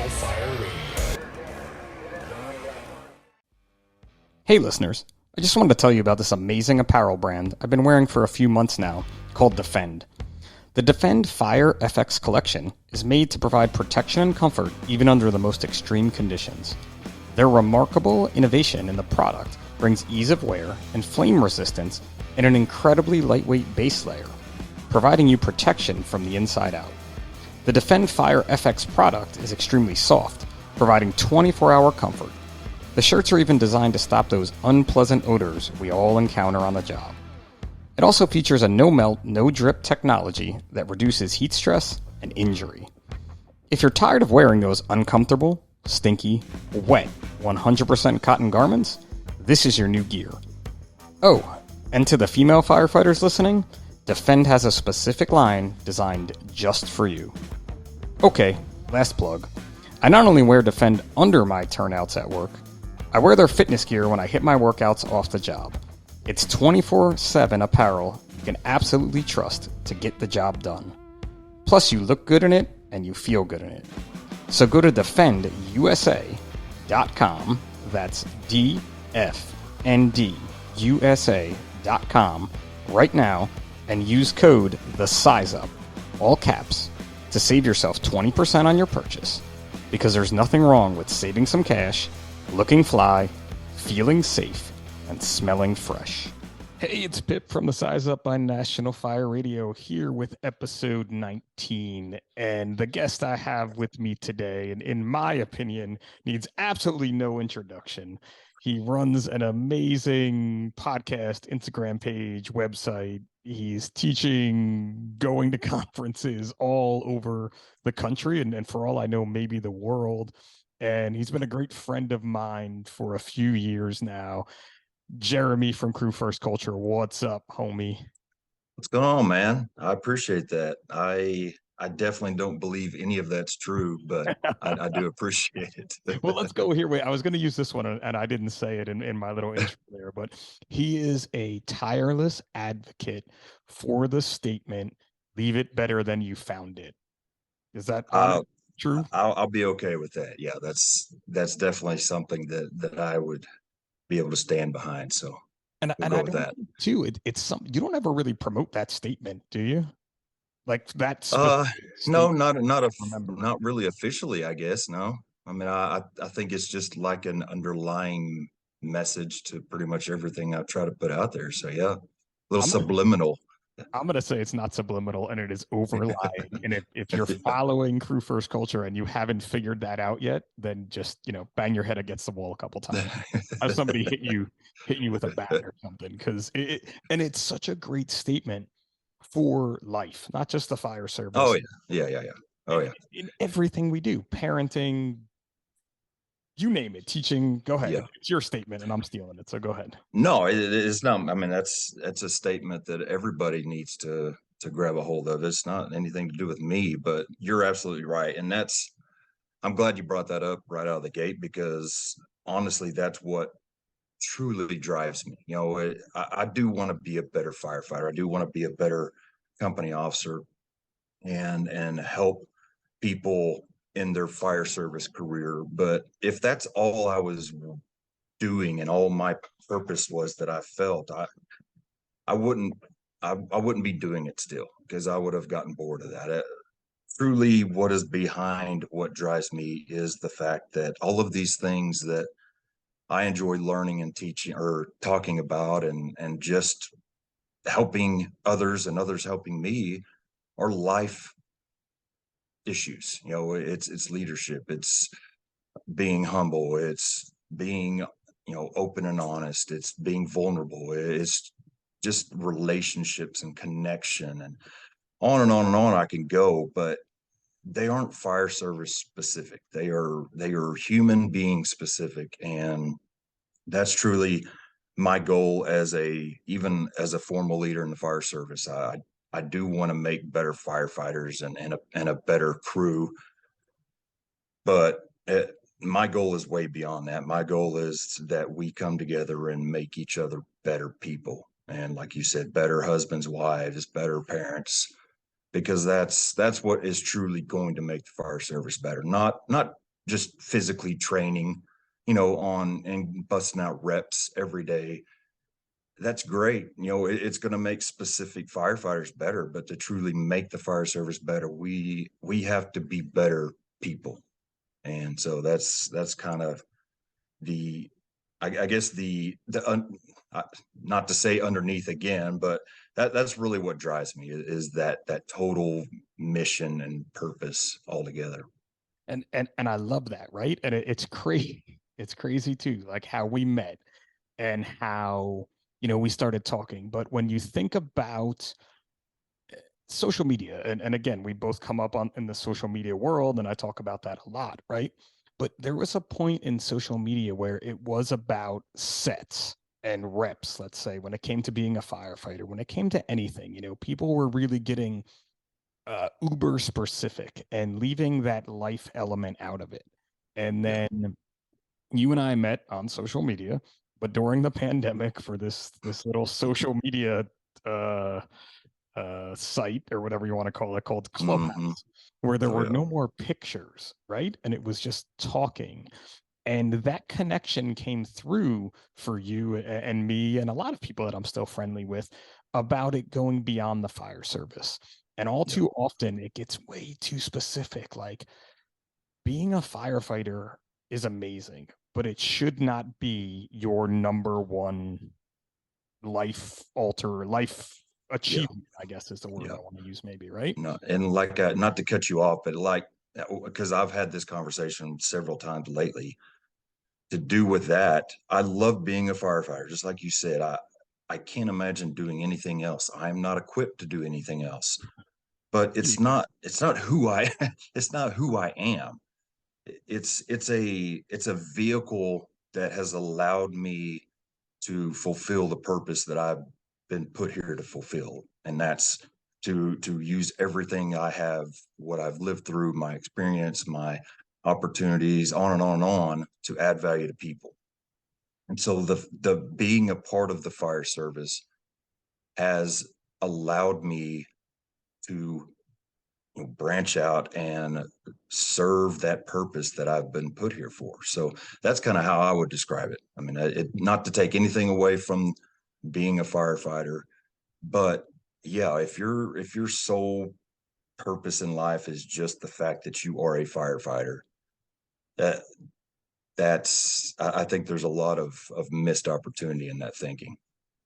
National Fire Radio. Hey listeners, I just wanted to tell you about this amazing apparel brand I've been wearing for a few months now called Defend. The Defend Fire FX collection is made to provide protection and comfort even under the most extreme conditions. Their remarkable innovation in the product brings ease of wear and flame resistance in an incredibly lightweight base layer, providing you protection from the inside out. The Defend Fire FX product is extremely soft, providing 24-hour comfort. The shirts are even designed to stop those unpleasant odors we all encounter on the job. It also features a no-melt, no-drip technology that reduces heat stress and injury. If you're tired of wearing those uncomfortable, stinky, wet, 100% cotton garments, this is your new gear. Oh, and to the female firefighters listening, Defend has a specific line designed just for you. Okay, last plug. I not only wear Defend under my turnouts at work, I wear their fitness gear when I hit my workouts off the job. It's 24/7 apparel you can absolutely trust to get the job done. Plus, you look good in it and you feel good in it. So go to defendusa.com, that's DFNDUSA.com right now, and use code THESIZEUP, all caps, to save yourself 20% on your purchase. Because there's nothing wrong with saving some cash, looking fly, feeling safe, and smelling fresh. Hey, it's Pip from the Size Up by National Fire Radio here with episode 19. And the guest I have with me today, and in my opinion, needs absolutely no introduction. He runs an amazing podcast, Instagram page, website. He's teaching, going to conferences all over the country, and for all I know, maybe the world. And he's been a great friend of mine for a few years now. Jeremy from Crew First Culture, what's up, homie? What's going on, man? I appreciate that. I definitely don't believe any of that's true, but I do appreciate it. Well, let's go here. Wait, I was going to use this one, and I didn't say it in my little intro there, but he is a tireless advocate for the statement, leave it better than you found it. Is that true? I'll be okay with that. Yeah, that's definitely something that I would be able to stand behind. So And we'll and go I with don't that. too. It's some you don't ever really promote that statement, do you? Like that No, statement, remember. not really officially, I guess. No, I mean, I think it's just like an underlying message to pretty much everything I try to put out there. So yeah, a little subliminal. I'm going to say it's not subliminal and it is overlying. And if you're following Crew First Culture and you haven't figured that out yet, then just, bang your head against the wall a couple times. Have somebody hit you with a bat or something. Because it's such a great statement for life, not just the fire service. Oh, yeah. Oh, yeah. In everything we do, parenting, you name it, teaching. Go ahead. Yeah. It's your statement and I'm stealing it. So go ahead. No, it's not. I mean, that's a statement that everybody needs to grab a hold of. It's not anything to do with me, but you're absolutely right. And I'm glad you brought that up right out of the gate, because honestly, that's what truly drives me. I do want to be a better firefighter. I do want to be a better company officer and help people in their fire service career. But if that's all I was doing and all my purpose was that I felt, I wouldn't be doing it still, because I would have gotten bored of that. Truly, what is behind what drives me is the fact that all of these things that I enjoy learning and teaching or talking about and just helping others and others helping me are life issues. It's leadership, it's being humble, it's being open and honest, it's being vulnerable, it's just relationships and connection, and on and on and on I can go. But they aren't fire service specific. They are human being specific, and that's truly my goal even as a formal leader in the fire service. I do want to make better firefighters and a better crew, but my goal is way beyond that. My goal is that we come together and make each other better people, and like you said, better husbands, wives, better parents, because that's what is truly going to make the fire service better. Not just physically training, on and busting out reps every day. That's great. It's going to make specific firefighters better, but to truly make the fire service better, we have to be better people. And so that's kind of the, I guess not to say underneath again, but that's really what drives me is that total mission and purpose altogether. And I love that, right? And it's crazy. It's crazy too, like how we met and how, we started talking. But when you think about social media, and again, we both come up on in the social media world, and I talk about that a lot, right? But there was a point in social media where it was about sets and reps, let's say, when it came to being a firefighter, when it came to anything, people were really getting uber specific and leaving that life element out of it. And Yeah. then you and I met on social media, but during the pandemic for this little social media uh site or whatever you want to call it called Hmm. Clubhouse, where there Oh were yeah. no more pictures, right? And it was just talking. And that connection came through for you and me and a lot of people that I'm still friendly with about it going beyond the fire service. And all Yeah. too often it gets way too specific. Like being a firefighter is amazing, but it should not be your number one life Yeah. achievement, I guess is the word Yeah. I want to use, maybe, right? No, and not to cut you off, but because I've had this conversation several times lately. To do with that, I love being a firefighter. Just like you said, I can't imagine doing anything else. I'm not equipped to do anything else. But it's not who I it's not who I am. It's a vehicle that has allowed me to fulfill the purpose that I've been put here to fulfill, and that's to use everything I have, what I've lived through, my experience, my opportunities, on and on and on, to add value to people. And so the being a part of the fire service has allowed me to branch out and serve that purpose that I've been put here for. So that's kind of how I would describe it. I mean, not to take anything away from being a firefighter, but yeah, if your sole purpose in life is just the fact that you are a firefighter, that I think there's a lot of missed opportunity in that thinking.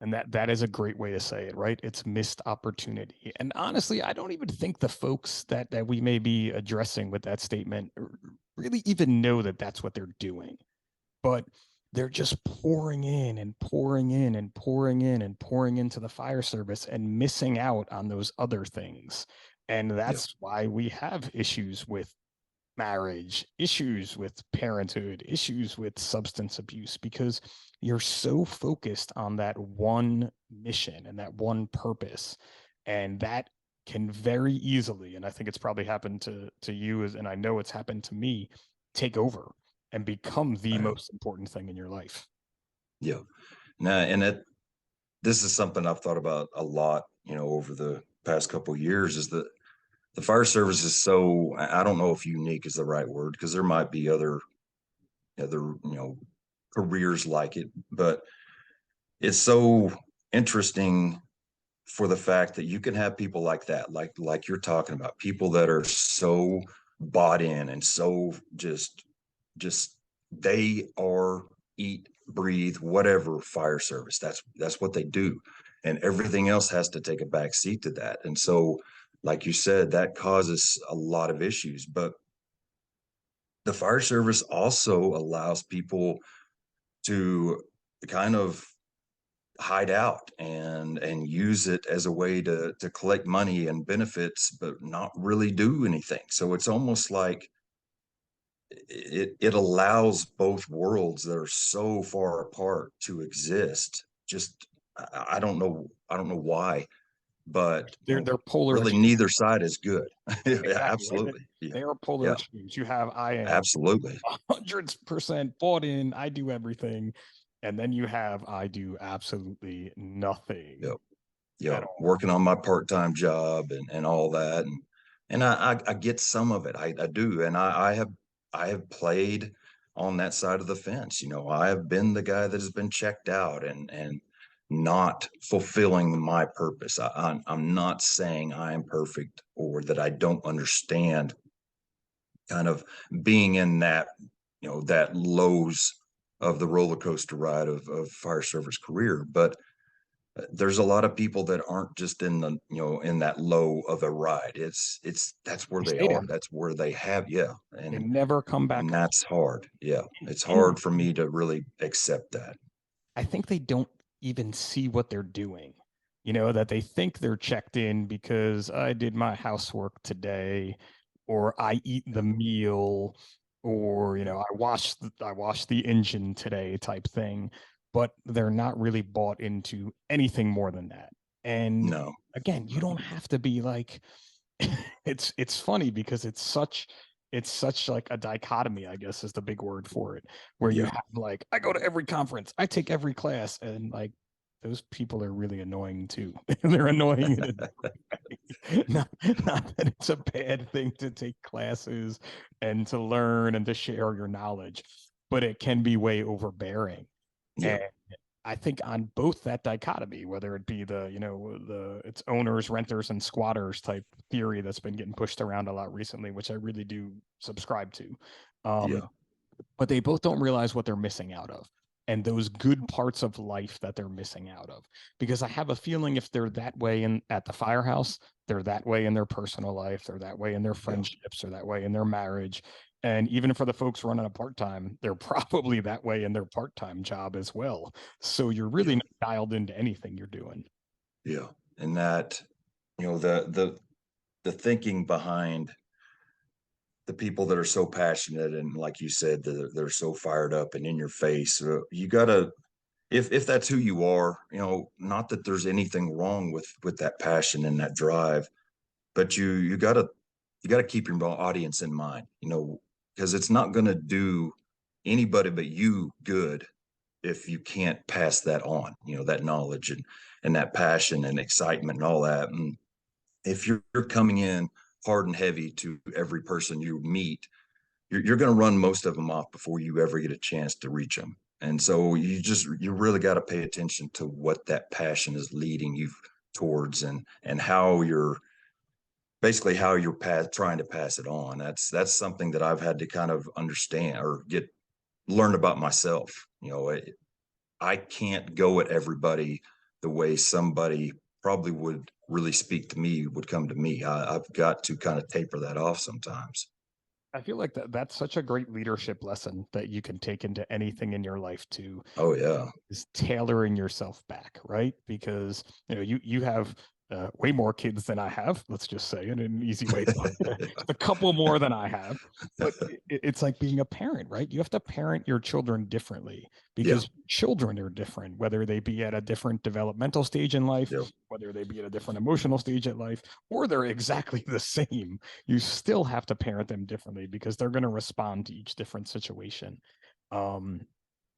And that is a great way to say it, right? It's missed opportunity. And honestly, I don't even think the folks that we may be addressing with that statement really even know that that's what they're doing. But they're just pouring in and pouring in and pouring in and pouring into the fire service and missing out on those other things. And Yeah, that's why we have issues with marriage, issues with parenthood, issues with substance abuse, because you're so focused on that one mission and that one purpose. And that can very easily, and I think it's probably happened to you, and I know it's happened to me, take over and become the I, most important thing in your life. yeah. Now, and this is something I've thought about a lot, over the past couple of years, is that the fire service is so, I don't know if unique is the right word, because there might be other careers like it, but it's so interesting for the fact that you can have people like that, like you're talking about, people that are so bought in and so just they are, eat, breathe, whatever, fire service. That's what they do, and everything else has to take a back seat to that. And so, like you said, that causes a lot of issues. But the fire service also allows people to kind of hide out and use it as a way to collect money and benefits, but not really do anything. So it's almost like it allows both worlds that are so far apart to exist. Just I don't know why, but They're polar really extremes. neither side is good. Yeah, Exactly, right? absolutely. Yeah, They are polar yeah, extremes. You have I am absolutely. 100% bought in, I do everything. And then you have I do absolutely Yep. nothing Yeah, at all. working on my part-time job and all that. And I get some of it. I do. And I have played on that side of the fence. I have been the guy that has been checked out and not fulfilling my purpose. I'm not saying I am perfect or that I don't understand kind of being in that, that lows of the roller coaster ride of fire service career. But there's a lot of people that aren't just in the, in that low of a ride. That's where They they stay are. there. That's where they have, yeah. They And never come back up. that's hard. Yeah. It's And hard for me to really accept that. I think they don't even see what they're doing. That they think they're checked in because I did my housework today, or I eat the meal, or Yeah. I washed the engine today type thing. But they're not really bought into anything more than that. And No. again, you don't have to be like it's funny because it's such like a dichotomy, I guess is the big word for it, where you Yeah. have like, I go to every conference, I take every class, and like those people are really annoying too. They're annoying in a different way. Not that it's a bad thing to take classes and to learn and to share your knowledge, but it can be way overbearing. Yeah. And I think on both that dichotomy, whether it be it's owners, renters, and squatters type theory that's been getting pushed around a lot recently, which I really do subscribe to. Um, Yeah. but they both don't realize what they're missing out of and those good parts of life that they're missing out of. Because I have a feeling if they're that way in at the firehouse, they're that way in their personal life, they're that way in their Yeah. friendships, or that way in their marriage. And even for the folks running a part-time, they're probably that way in their part-time job as well. So you're really Yeah. not dialed into anything you're doing. Yeah. And that, the thinking behind the people that are so passionate and like you said, they're so fired up and in your face. You gotta, if that's who you are, not that there's anything wrong with that passion and that drive, but you gotta keep your audience in mind, because it's not gonna do anybody but you good if you can't pass that on, that knowledge and that passion and excitement and all that. And if you're coming in hard and heavy to every person you meet, you're going to run most of them off before you ever get a chance to reach them. And so you really got to pay attention to what that passion is leading you towards and how you're basically how you're trying to pass it on. That's something that I've had to kind of understand or get learned about myself. I can't go at everybody the way somebody probably would really speak to me, would come to me. I've got to kind of taper that off sometimes. I feel like that's such a great leadership lesson that you can take into anything in your life too, Oh yeah. is tailoring yourself back, right? Because you have way more kids than I have. Let's just say in an easy way, just a couple more than I have. But it's like being a parent, right? You have to parent your children differently Yeah. because children are different, whether they be at a different developmental stage in life, Yeah. whether they be at a different emotional stage in life, or they're exactly the same. You still have to parent them differently because they're going to respond to each different situation. Um,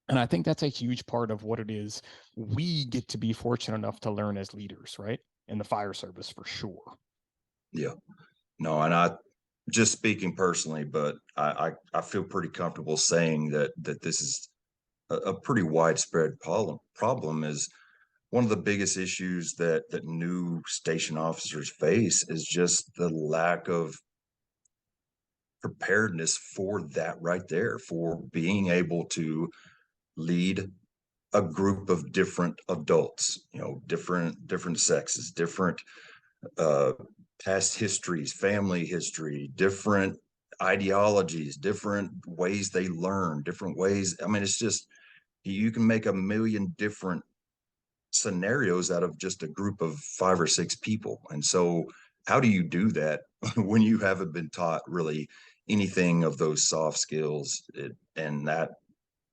and I think that's a huge part of what it is we get to be fortunate enough to learn as leaders, right? In the fire service for sure. Yeah. No, and I just speaking personally, but I feel pretty comfortable saying that this is a pretty widespread problem is one of the biggest issues that new station officers face is just the lack of preparedness for that right there, for being able to lead a group of different adults, different sexes, different uh, past histories, family history, different ideologies, different ways they learn, different ways. I mean, it's just you can make a million different scenarios out of just a group of 5 or 6 people. And so, how do you do that when you haven't been taught really anything of those soft skills? And that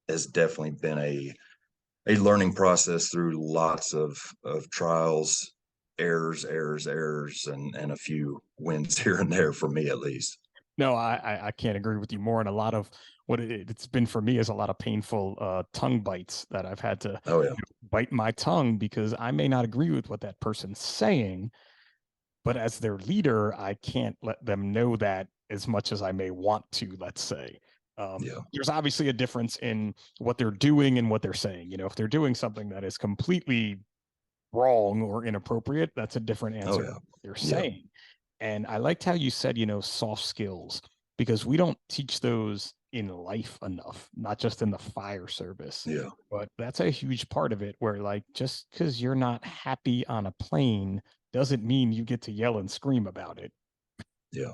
has definitely been a learning process through lots of trials, errors, and a few wins here and there for me at least. No, I can't agree with you more. And a lot of what it's been for me is a lot of painful tongue bites that I've had to Oh yeah, bite my tongue because I may not agree with what that person's saying, but as their leader, I can't let them know that as much as I may want to, let's say. Yeah. There's obviously a difference in what they're doing and what they're saying. If they're doing something that is completely wrong or inappropriate, that's a different Oh answer than yeah. what they're Yeah. saying. And I liked how you said, soft skills, because we don't teach those in life enough, not just in the fire service. Yeah. But that's a huge part of it where, like, just because you're not happy on a plane doesn't mean you get to yell and scream about it. Yeah.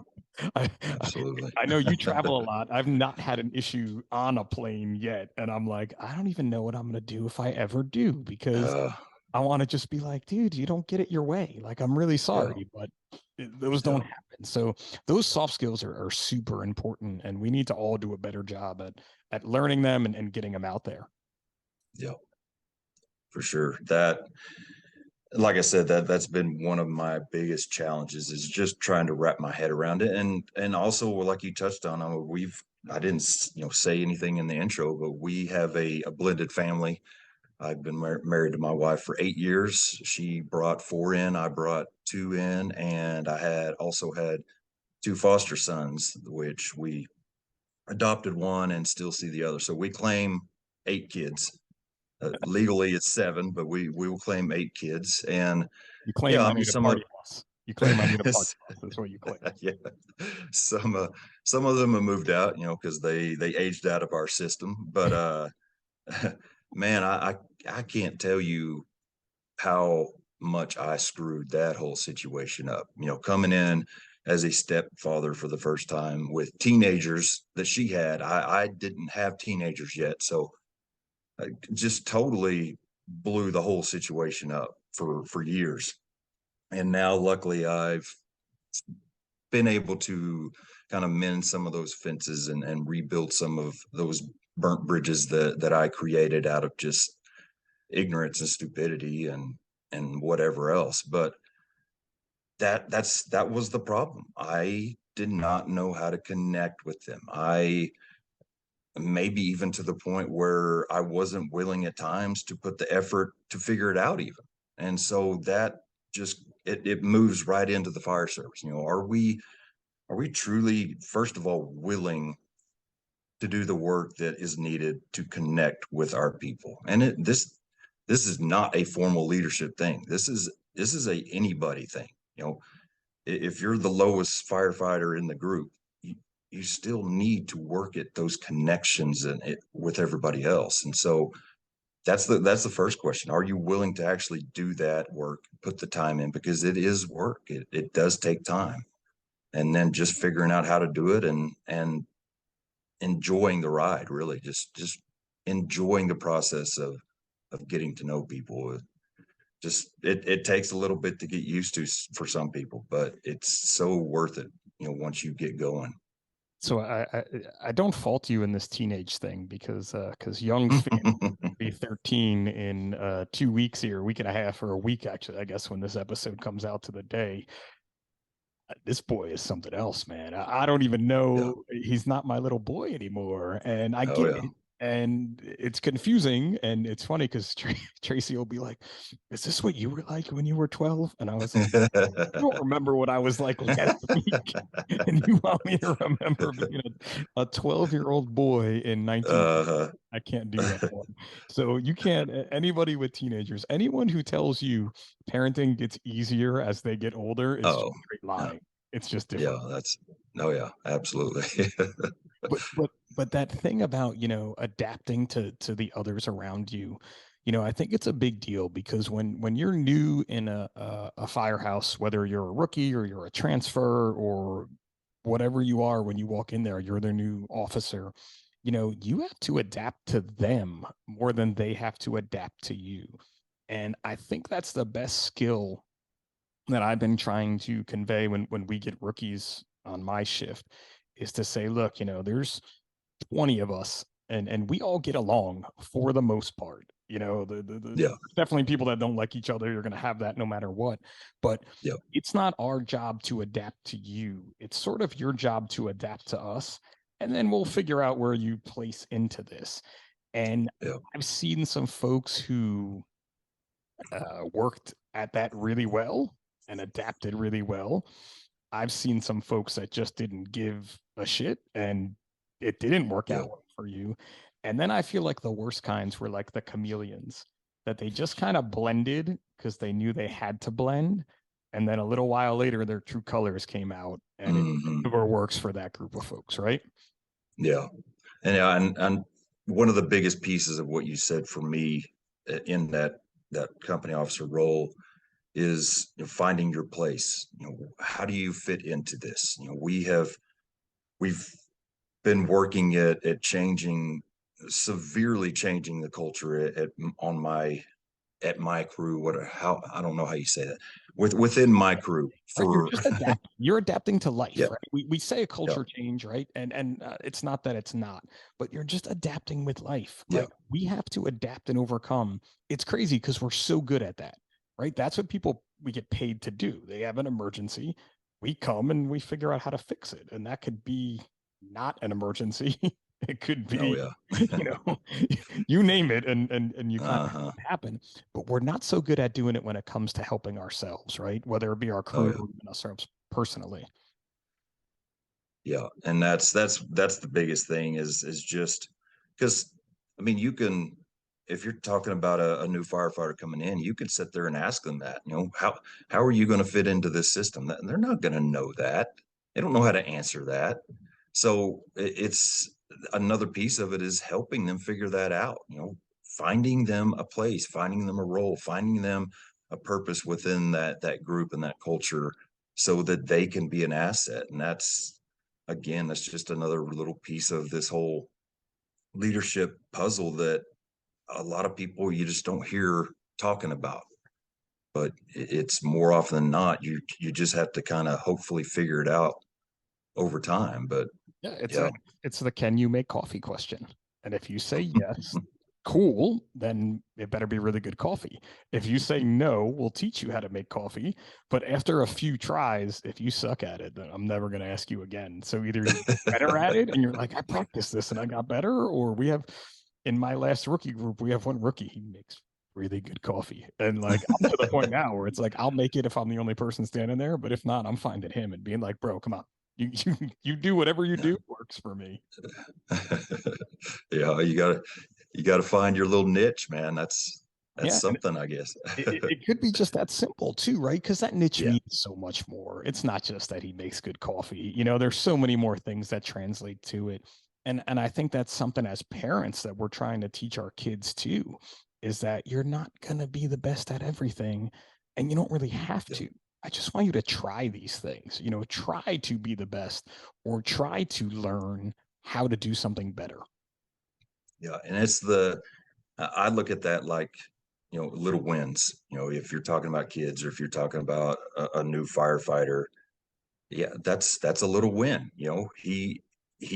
I, Absolutely. I know you travel a lot. I've not had an issue on a plane yet. And I'm like, I don't even know what I'm going to do if I ever do, because Uh, I want to just be like, dude, you don't get it your way. Like, I'm really yeah. sorry, but those don't Yeah. happen. So those soft skills are super important, and we need to all do a better job at learning them and getting them out there. Yeah. For sure. That, like I said, that's been one of my biggest challenges is just trying to wrap my head around it. And also, like you touched on, I didn't, say anything in the intro, but we have a blended family. I've been married to my wife for 8 years. She brought four in, I brought two in, and I had also had two foster sons, which we adopted one and still see the other. So we claim 8 kids. Legally, it's seven, but we will claim 8 kids. And You claim yeah, I I mean, need a some of party bus. You claim I need a party bus. That's what you claim. yeah, some some of them have moved out, because they aged out of our system. But man, I can't tell you how much I screwed that whole situation up. Coming in as a stepfather for the first time with teenagers that she had. I didn't have teenagers yet, so I just totally blew the whole situation up for years. And now, luckily, I've been able to kind of mend some of those fences and rebuild some of those burnt bridges that I created out of just ignorance and stupidity and whatever else. But that was the problem. I did not know how to connect with them. I maybe even to the point where I wasn't willing at times to put the effort to figure it out even. And so that just it moves right into the fire service. Are we truly, first of all, willing to do the work that is needed to connect with our people? And this is not a formal leadership thing. This is a anybody thing. If you're the lowest firefighter in the group, you still need to work at those connections and with everybody else. And so that's the first question. Are you willing to actually do that work, put the time in? Because it is work. It does take time. And then just figuring out how to do it and enjoying the ride, really just enjoying the process of getting to know people. Just it takes a little bit to get used to for some people, but it's so worth it, once you get going. So I don't fault you in this teenage thing, because young Finn be 13 in 2 weeks here, a week and a half, or a week actually, I guess, when this episode comes out to the day. This boy is something else, man. I don't even Yeah. know. He's not my little boy anymore. And I Oh get yeah. it. And it's confusing. And it's funny because Tracy will be like, is this what you were like when you were 12? And I was like, I don't remember what I was like last week. And you want me to remember being a 12-year-old boy in 19? uh, I can't do that one. So you can't, anybody with teenagers, anyone who tells you parenting gets easier as they get older is just oh straight yeah. lying. It's just Yeah, different. oh yeah, absolutely. But that thing about, adapting to the others around you, I think it's a big deal, because when you're new in a firehouse, whether you're a rookie or you're a transfer or whatever you are, when you walk in there, you're their new officer, you have to adapt to them more than they have to adapt to you. And I think that's the best skill that I've been trying to convey when we get rookies on my shift, is to say, look, there's 20 of us, and we all get along for the most part. Yeah, Definitely people that don't like each other. You're going to have that no matter what. But yeah, it's not our job to adapt to you. It's sort of your job to adapt to us. And then we'll figure out where you place into this. And yeah, I've seen some folks who worked at that really well and adapted really well. I've seen some folks that just didn't give a shit and it didn't work Yeah. out well for you. And then I feel like the worst kinds were like the chameleons that they just kind of blended because they knew they had to blend. And then a little while later, their true colors came out and it Hmm. never works for that group of folks, right? Yeah. And one of the biggest pieces of what you said for me in that company officer role is, finding your place. How do you fit into this? We've been working at changing, severely changing the culture on my at my crew. What how I don't know how you say that, within my crew Right, you're for just adapting. You're adapting to yeah, life, right? We say a yeah, culture change, right? And it's not that it's not, but you're just adapting with life. yeah, Like we have to adapt and overcome. It's crazy because we're so good at that, right? That's what people we get paid to do. They have an emergency, we come and we figure out how to fix it, and that could be not an emergency. It could oh be, yeah. you know, you name it, and you kind of Uh-huh. happen, but we're not so good at doing it when it comes to helping ourselves, right? Whether it be our Oh crew yeah. or even ourselves personally. Yeah, and that's the biggest thing is just because, I mean, you can, if you're talking about a new firefighter coming in, you could sit there and ask them that, how are you going to fit into this system? They're not going to know that. They don't know how to answer that. So it's another piece of it is helping them figure that out, finding them a place, finding them a role, finding them a purpose within that group and that culture so that they can be an asset. And that's just another little piece of this whole leadership puzzle that a lot of people you just don't hear talking about. But it's more often than not, you just have to kind of hopefully figure it out over time. But Yeah, yeah, it's the can you make coffee question. And if you say yes, cool, then it better be really good coffee. If you say no, we'll teach you how to make coffee. But after a few tries, if you suck at it, then I'm never going to ask you again. So either you get better at it and you're like, I practiced this and I got better, or we have in my last rookie group, we have one rookie, he makes really good coffee. And like I'm to the point now where it's like I'll make it if I'm the only person standing there, but if not, I'm finding him and being like, bro, come on. You do whatever you yeah. do works for me. Yeah, you gotta find your little niche, man. That's Yeah, and something, I guess. it could be just that simple too, right? Because that niche Yeah, means so much more. It's not just that he makes good coffee. There's so many more things that translate to it. And I think that's something as parents that we're trying to teach our kids too, is that you're not gonna be the best at everything, and you don't really have yeah, to. I just want you to try these things, try to be the best or try to learn how to do something better. yeah. And I look at that like, little wins. If you're talking about kids or if you're talking about a new firefighter, yeah, that's a little win. He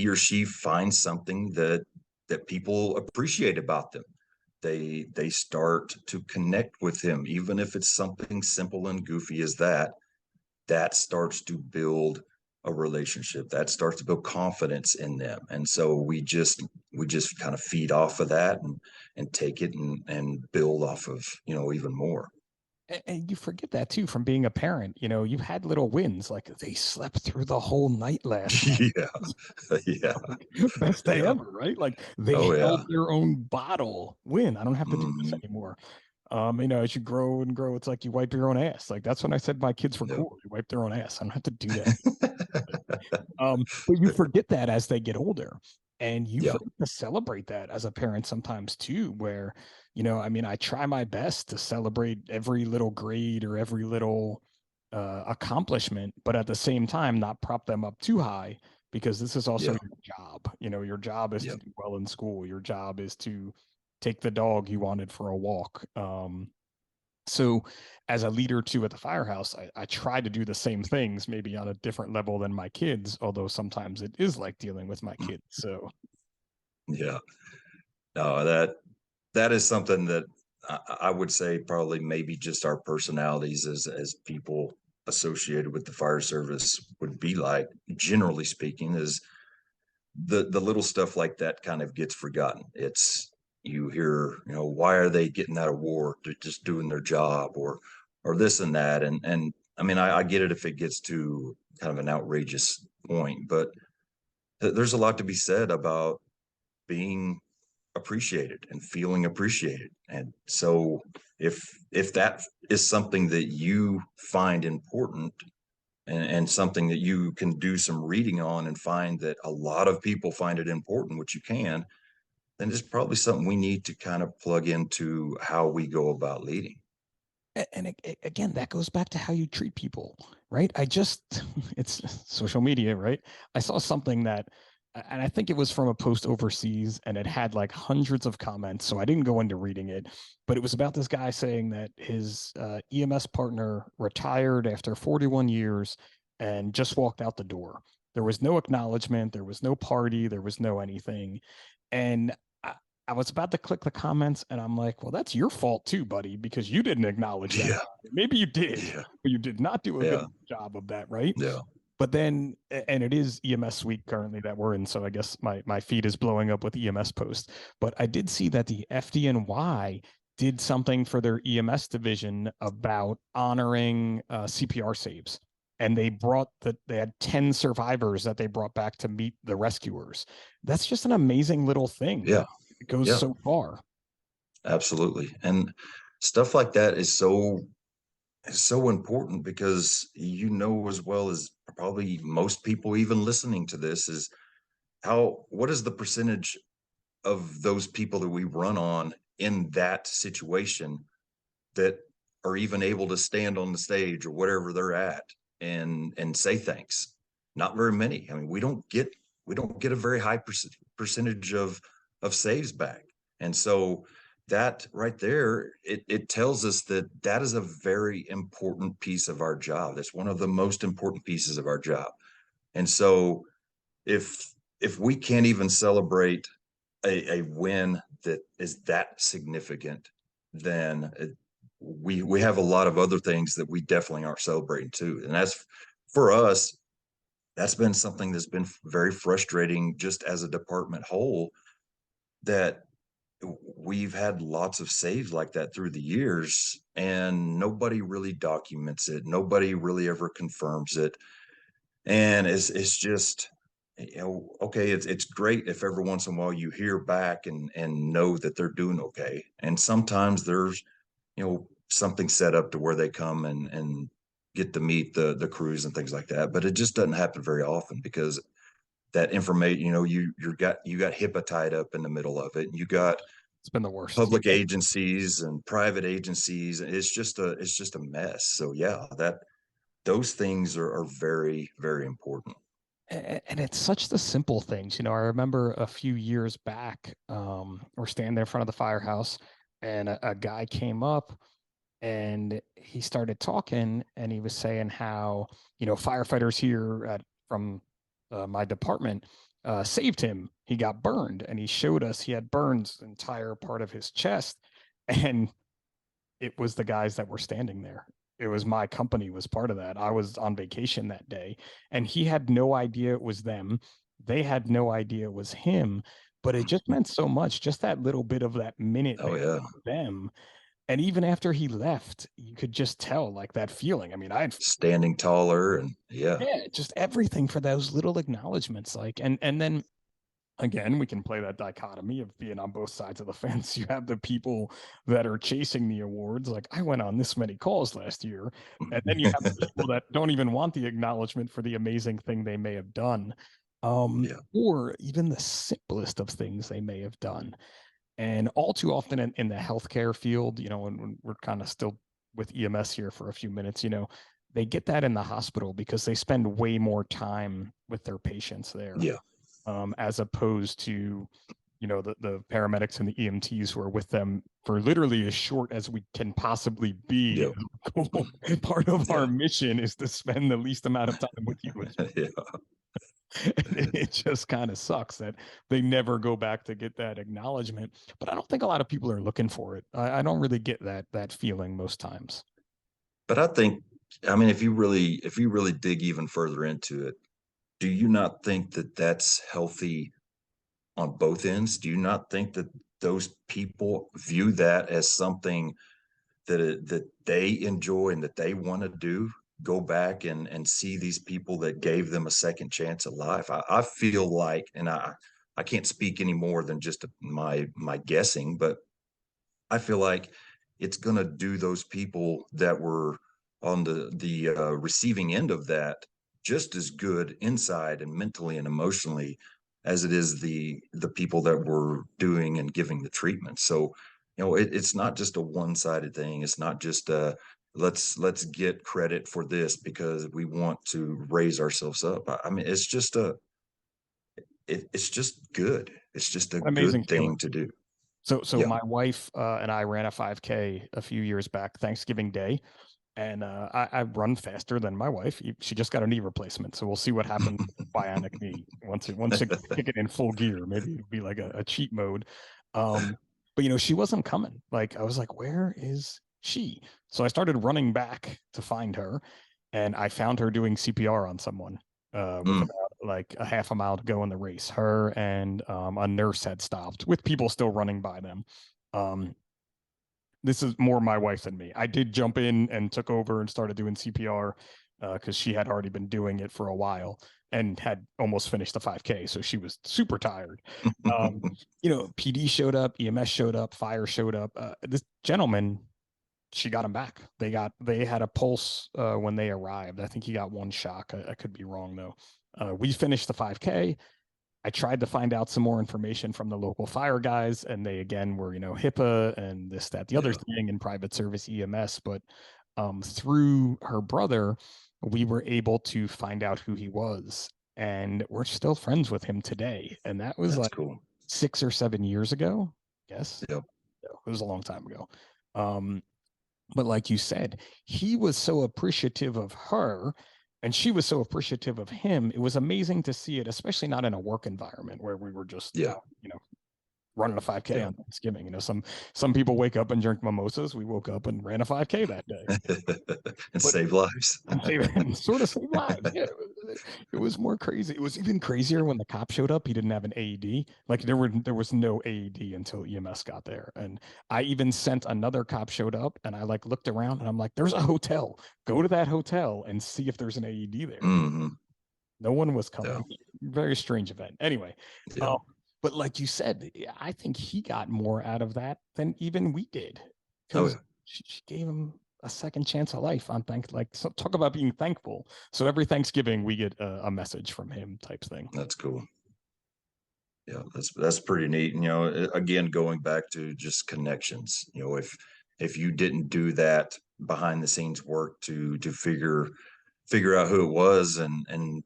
or she finds something that people appreciate about them. They start to connect with him, even if it's something simple and goofy as that starts to build a relationship, that starts to build confidence in them. And so we just kind of feed off of that and take it and build off of, even more. And you forget that too from being a parent. You've had little wins like they slept through the whole night last night. Yeah. Yeah. Like, best day Yeah. ever, right? Like they Oh held yeah. their own bottle. Win. I don't have to do this Hmm. anymore. As you grow and grow, it's like you wipe your own ass. Like that's when I said my kids were Yep. cool. You wipe their own ass. I don't have to do that. But you forget that as they get older. And you Yeah. forget to celebrate that as a parent sometimes too, where, I try my best to celebrate every little grade or every little accomplishment, but at the same time, not prop them up too high because this is also Yeah. your job. Your job is to Yeah. do well in school. Your job is to take the dog you wanted for a walk. So, as a leader too at the firehouse, I try to do the same things, maybe on a different level than my kids, although sometimes it is like dealing with my kids. So, Yeah. No, that is something that I would say probably maybe just our personalities as people associated with the fire service would be like, generally speaking, is the little stuff like that kind of gets forgotten. It's you hear, why are they getting that award? They're just doing their job, or this and that. And I mean, I get it if it gets to kind of an outrageous point, but there's a lot to be said about being appreciated and feeling appreciated. And so if that is something that you find important, and something that you can do some reading on and find that a lot of people find it important, which you can, then it's probably something we need to kind of plug into how we go about leading. And again, that goes back to how you treat people, right? It's social media, right? I saw something that, and I think it was from a post overseas, and it had like hundreds of comments. So I didn't go into reading it, but it was about this guy saying that his EMS partner retired after 41 years and just walked out the door. There was no acknowledgement, there was no party, there was no anything. And I was about to click the comments and I'm like, well, that's your fault too, buddy, because you didn't acknowledge that Yeah, guy. Maybe you did, yeah, but you did not do a yeah, good job of that, right? yeah, But then, and it is EMS week currently that we're in, so I guess my feed is blowing up with EMS posts. But I did see that the FDNY did something for their EMS division about honoring CPR saves, and they had 10 survivors that they brought back to meet the rescuers. That's just an amazing little thing. yeah, It goes yeah, so far. absolutely. And stuff like that is so important because you know as well as probably most people even listening to this is what is the percentage of those people that we run on in that situation that are even able to stand on the stage or whatever they're at and say thanks. Not very many. I mean, we don't get a very high percentage of saves back. And so that right there, it tells us that that is a very important piece of our job. That's one of the most important pieces of our job. And so if if we can't even celebrate a win that is that significant, then we have a lot of other things that we definitely aren't celebrating too. And that's for us, that's been something that's been very frustrating just as a department whole, that we've had lots of saves like that through the years and nobody really documents it. Nobody really ever confirms it. And it's just, okay, it's great if every once in a while you hear back and know that they're doing okay. And sometimes there's, something set up to where they come and get to meet the crews and things like that. But it just doesn't happen very often because that information, you got HIPAA tied up in the middle of it. You got It's been the worst. public agencies and private agencies. It's just a mess. So yeah, those things are very, very important. And it's such the simple things. I remember a few years back, we're standing there in front of the firehouse, and a guy came up and he started talking, and he was saying how, firefighters here from my department saved him. He got burned, and he showed us he had burns the entire part of his chest. And it was the guys that were standing there. It was my company was part of that. I was on vacation that day, and he had no idea it was them. They had no idea it was him, but it just meant so much. Just that little bit of that minute Oh there yeah, for them. And even after he left, you could just tell like that feeling. I mean, I had standing taller and yeah, yeah, just everything for those little acknowledgments. Like, and then again, we can play that dichotomy of being on both sides of the fence. You have the people that are chasing the awards, like I went on this many calls last year. And then you have the people that don't even want the acknowledgement for the amazing thing they may have done. yeah, Or even the simplest of things they may have done. And all too often in the healthcare field, when we're kind of still with EMS here for a few minutes, they get that in the hospital because they spend way more time with their patients there, yeah, as opposed to, the paramedics and the EMTs who are with them for literally as short as we can possibly be. yeah, Part of our yeah, mission is to spend the least amount of time with you as yeah. it just kind of sucks that they never go back to get that acknowledgement. But I don't think a lot of people are looking for it. I don't really get that feeling most times. But I think, I mean, if you really dig even further into it, do you not think that that's healthy on both ends? Do you not think that those people view that as something that they enjoy and that they want to do? go back and see these people that gave them a second chance at life. I feel like, and I can't speak any more than just my guessing, but I feel like it's going to do those people that were on the receiving end of that just as good inside and mentally and emotionally as it is the people that were doing and giving the treatment. So, it's not just a one-sided thing. It's not just let's get credit for this because we want to raise ourselves up. I mean, it's just good. It's just a An amazing good feeling. thing to do. So Yeah. my wife and I ran a 5K a few years back, Thanksgiving Day, and I run faster than my wife. She just got a knee replacement, so we'll see what happens with bionic knee once it kick it in full gear. Maybe it'll be like a cheat mode. But she wasn't coming. Like I was like, where is she? So I started running back to find her, and I found her doing CPR on someone with Mm. about like a half a mile to go in the race. Her and a nurse had stopped with people still running by them. Um, this is more my wife than me. I did jump in and took over and started doing CPR because she had already been doing it for a while and had almost finished the 5K. So she was super tired. Um, PD showed up, EMS showed up, fire showed up. This gentleman, she got him back. They had a pulse when they arrived. I think he got one shock. I could be wrong though. We finished the 5K. I tried to find out some more information from the local fire guys, and they again were, HIPAA and this, that, the other Yeah. thing in private service EMS. But through her brother, we were able to find out who he was, and we're still friends with him today. And that was That's like cool. 6 or 7 years ago. Yes, Yep. it was a long time ago. Um, but like you said, he was so appreciative of her and she was so appreciative of him. It was amazing to see it, especially not in a work environment where we were just Yeah. out, running a 5K Yeah. on Thanksgiving. Some people wake up and drink mimosas. We woke up and ran a 5K that day. And But save lives. and sort of save lives. Yeah, it was more crazy. It was even crazier when the cop showed up. He didn't have an AED. Like there was no AED until EMS got there. And I even sent another cop showed up, and I like looked around, and I'm like, "There's a hotel. Go to that hotel and see if there's an AED there." Hmm. No one was Yeah. coming. Very strange event. Anyway, Yeah. um, but like you said, I think he got more out of that than even we did Oh because yeah. she gave him a second chance of life on so talk about being thankful. So every Thanksgiving we get a message from him type thing. That's cool. Yeah, that's pretty neat. And again, going back to just connections. If you didn't do that behind the scenes work to figure out who it was and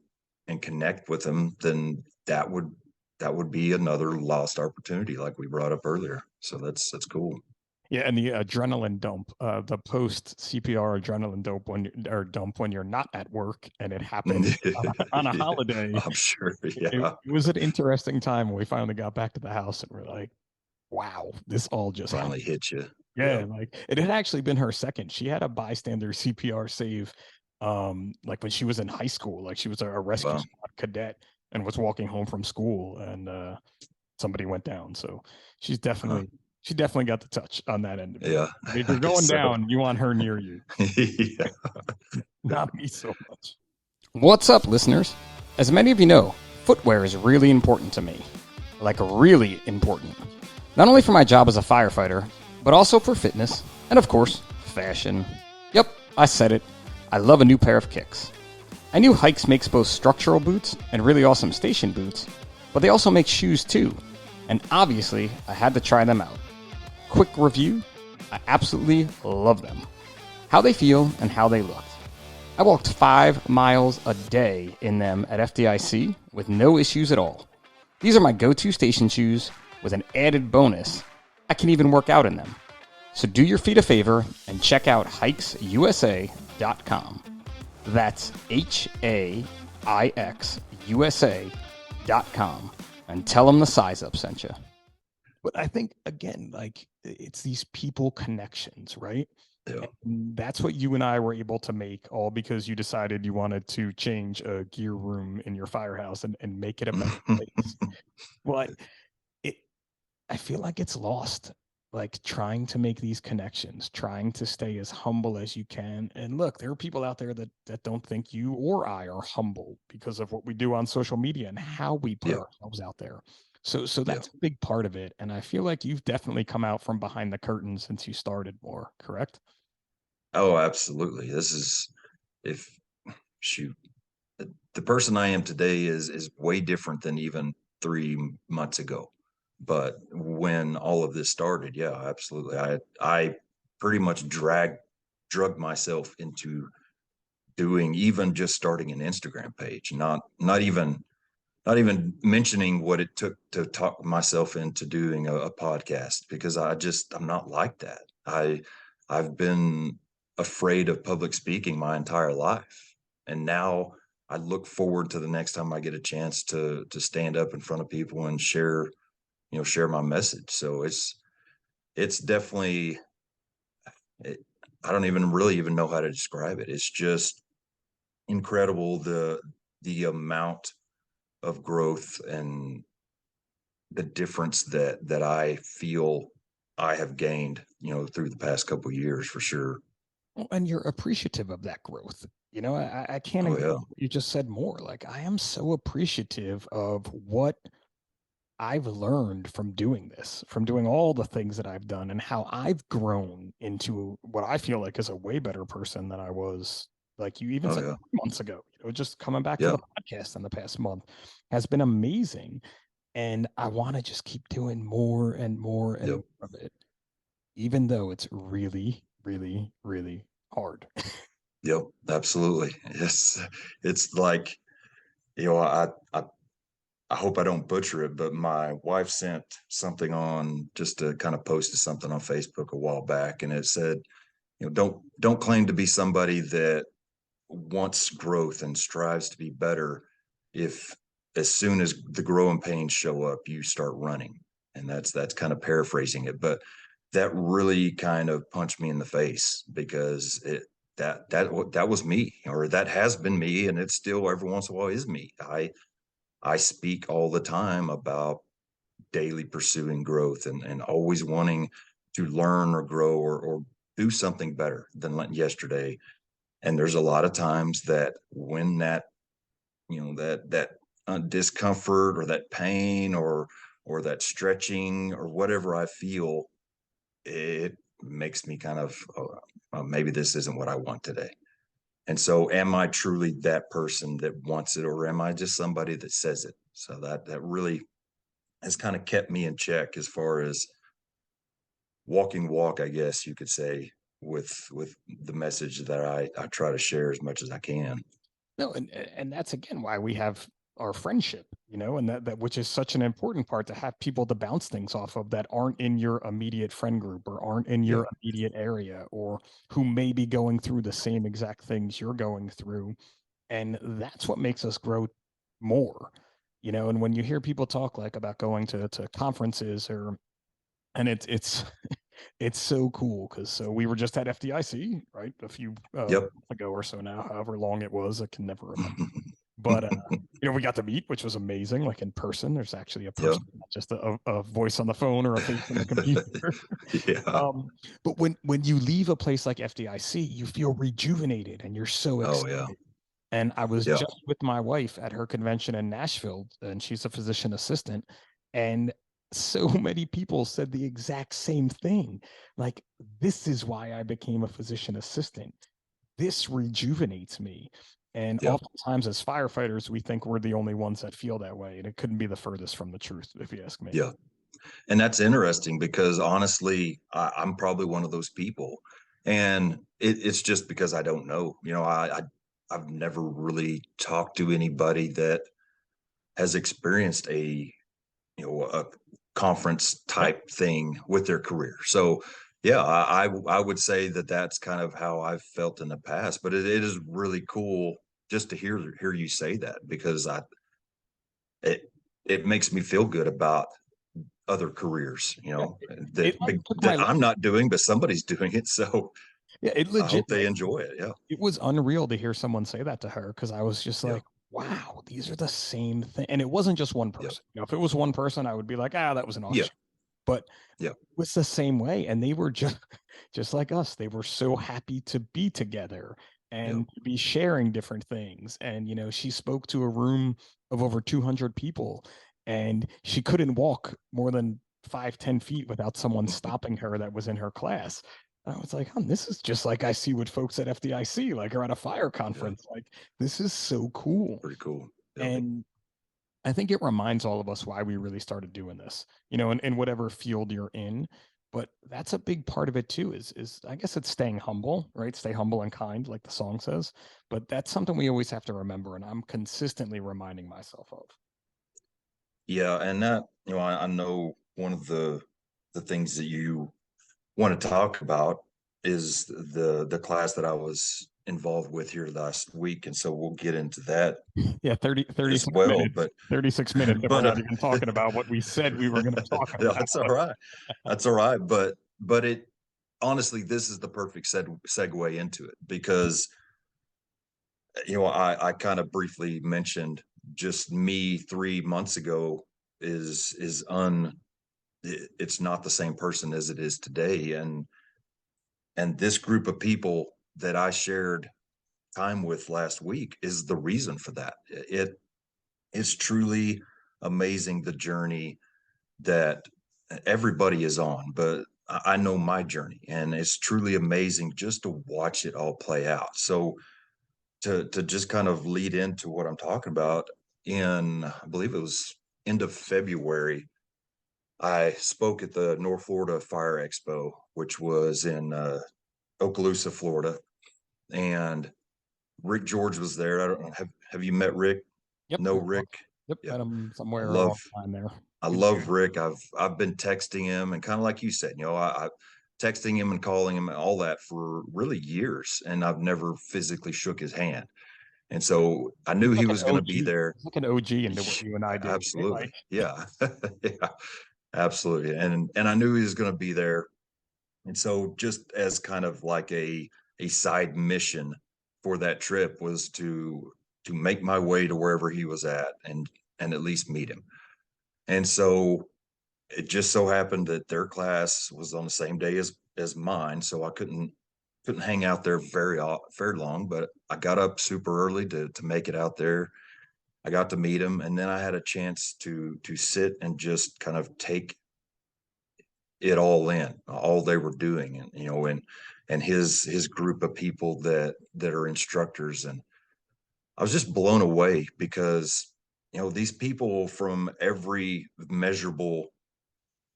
connect with them, then that would be another lost opportunity, like we brought up earlier. So that's cool. Yeah, and the adrenaline dump, the post CPR adrenaline dump when you're not at work and it happened on a holiday. I'm sure. It Yeah. was an interesting time when we finally got back to the house and we're like, wow, this all just Finally happened. hit you. Yeah, Yeah. like it had actually been her second. She had a bystander CPR save, like when she was in high school. Like she was a rescue Well, squad cadet and was walking home from school, and somebody went down. So she's huh. definitely she definitely got the touch on that end of it. Yeah, If I you're guess going so. down, you want her near you, Yeah. not me so much. What's up, listeners? As many of you know, footwear is really important to me. Like, really important. Not only for my job as a firefighter, but also for fitness, and of course, fashion. Yep, I said it. I love a new pair of kicks. I knew Hikes makes both structural boots and really awesome station boots, but they also make shoes too. And obviously, I had to try them out. Quick review, I absolutely love them. How they feel and how they look. I walked 5 miles a day in them at FDIC with no issues at all. These are my go-to station shoes with an added bonus. I can even work out in them. So do your feet a favor and check out hikesusa.com. That's HAIXUSA.com and tell them the size up sent you. But I think again, like it's these people connections, right? Yeah. And that's what you and I were able to make, all because you decided you wanted to change a gear room in your firehouse and make it a better place. Well, it I feel like it's lost like trying to make these connections, trying to stay as humble as you can. And look, there are people out there that don't think you or I are humble because of what we do on social media and how we put Yeah. ourselves out there. So Yeah. that's a big part of it. And I feel like you've definitely come out from behind the curtain since you started more, correct? Oh, absolutely. This is if shoot, the person I am today is way different than even 3 months ago. But when all of this started, yeah, absolutely. I pretty much drug myself into doing even just starting an Instagram page, not even mentioning what it took to talk myself into doing a podcast because I'm not like that. I've been afraid of public speaking my entire life. And now I look forward to the next time I get a chance to stand up in front of people and share my message. So it's definitely it, I don't even really even know how to describe it. It's just incredible the amount of growth and the difference that I feel I have gained, through the past couple of years for sure. Well, and you're appreciative of that growth. I can't Oh agree yeah, with what you just said more. Like, I am so appreciative of what I've learned from doing this, from doing all the things that I've done, and how I've grown into what I feel like is a way better person than I was, like you even oh said yeah, 3 months ago. Just coming back to yeah, the podcast in the past month has been amazing. And I want to just keep doing more and more and yep, more of it, even though it's really, really, really hard. yep, absolutely. It's like I I hope I don't butcher it, but my wife sent something on just to kind of posted something on Facebook a while back, and it said, don't claim to be somebody that wants growth and strives to be better if as soon as the growing pains show up you start running. And that's kind of paraphrasing it, but that really kind of punched me in the face because that was me, or that has been me, and it still every once in a while is me. I speak all the time about daily pursuing growth and always wanting to learn or grow or do something better than yesterday. And there's a lot of times that when that discomfort or that pain or that stretching or whatever I feel, it makes me kind of maybe this isn't what I want today. And so, am I truly that person that wants it, or am I just somebody that says it? So that really has kind of kept me in check as far as walk, I guess you could say, with the message that I try to share as much as I can. No, and that's again why we have our friendship, and that which is such an important part, to have people to bounce things off of that aren't in your immediate friend group or aren't in Yeah, your immediate area, or who may be going through the same exact things you're going through. And that's what makes us grow more. And when you hear people talk like about going to conferences, and it's it's so cool because so we were just at FDIC, right, a few yep. ago or so now, however long it was, I can never remember. But we got to meet, which was amazing, like in person. There's actually a Yep. person, not just a voice on the phone or a face on the computer. Yeah. But when you leave a place like FDIC, you feel rejuvenated and you're so Oh yeah. excited. And I was Yeah. just with my wife at her convention in Nashville, and she's a physician assistant. And so many people said the exact same thing. Like, this is why I became a physician assistant. This rejuvenates me. And Yeah. oftentimes, as firefighters, we think we're the only ones that feel that way. And it couldn't be the furthest from the truth, if you ask me. Yeah. And that's interesting because honestly, I'm probably one of those people. And it's just because I don't know. I've never really talked to anybody that has experienced a conference Yeah. type thing with their career. So yeah, I would say that that's kind of how I've felt in the past. But it is really cool just to hear you say that because it it makes me feel good about other careers, Yeah. that It like took my that I'm not doing, but somebody's doing it. So Yeah, it I legit hope they like enjoy it. Yeah. it was unreal to hear someone say that to her because I was just Yeah. like, wow, these are the same thing. And it wasn't just one Yeah. person. If it was one person, I would be like, ah, that was an Yeah. offshoot. but Yeah. it was the same way. And they were just like us. They were so happy to be together Yeah. and to be sharing different things. And, she spoke to a room of over 200 people, and she couldn't walk more than 5, 10 feet without someone stopping her that was in her class. And I was like, this is just like I see with folks at FDIC, like, or at a fire Yeah. conference. Like, this is so cool. Pretty cool. Yeah. And I think it reminds all of us why we really started doing this, in whatever field you're in. But that's a big part of it too, is I guess it's staying humble, right? Stay humble and kind, like the song says. But that's something we always have to remember, and I'm consistently reminding myself of. Yeah. And that, I know one of the things that you want to talk about is the class that I was involved with here last week. And so we'll get into that Yeah, 30, as 36 well. minutes. 36 minutes, and we're But not even talking about what we said we were going to talk yeah, about. that's all right. That's all right. But it honestly, this is the perfect segue into it because I kind of briefly mentioned just me 3 months ago is it's not the same person as it is today. And this group of people that I shared time with last week is the reason for that. It is truly amazing, the journey that everybody is on, but I know my journey, and it's truly amazing just to watch it all play out. So to just kind of lead into what I'm talking about, in I believe it was end of February, I spoke at the North Florida Fire Expo, which was in Okaloosa, Florida, and Rick George was there. I don't know. Have you met Rick? Yep, No, yep, Rick. yep. Yeah, Met him I somewhere love along the line there. I Good love dude. Rick. I've been texting him, and kind of like you said, I texting him and calling him and all that for really years, and I've never physically shook his hand. And so I knew He's he like an was going to be OG. there. He's like an OG into what you and I do, right? Absolutely, Like, yeah, yeah, absolutely. And I knew he was going to be there. And so just as kind of like a side mission for that trip was to make my way to wherever he was at and at least meet him. And so it just so happened that their class was on the same day as mine, so I couldn't hang out there very long. But I got up super early to make it out there. I got to meet him, and then I had a chance to sit and just kind of take it all in, all they were doing, and his group of people that are instructors. And I was just blown away because these people, from every measurable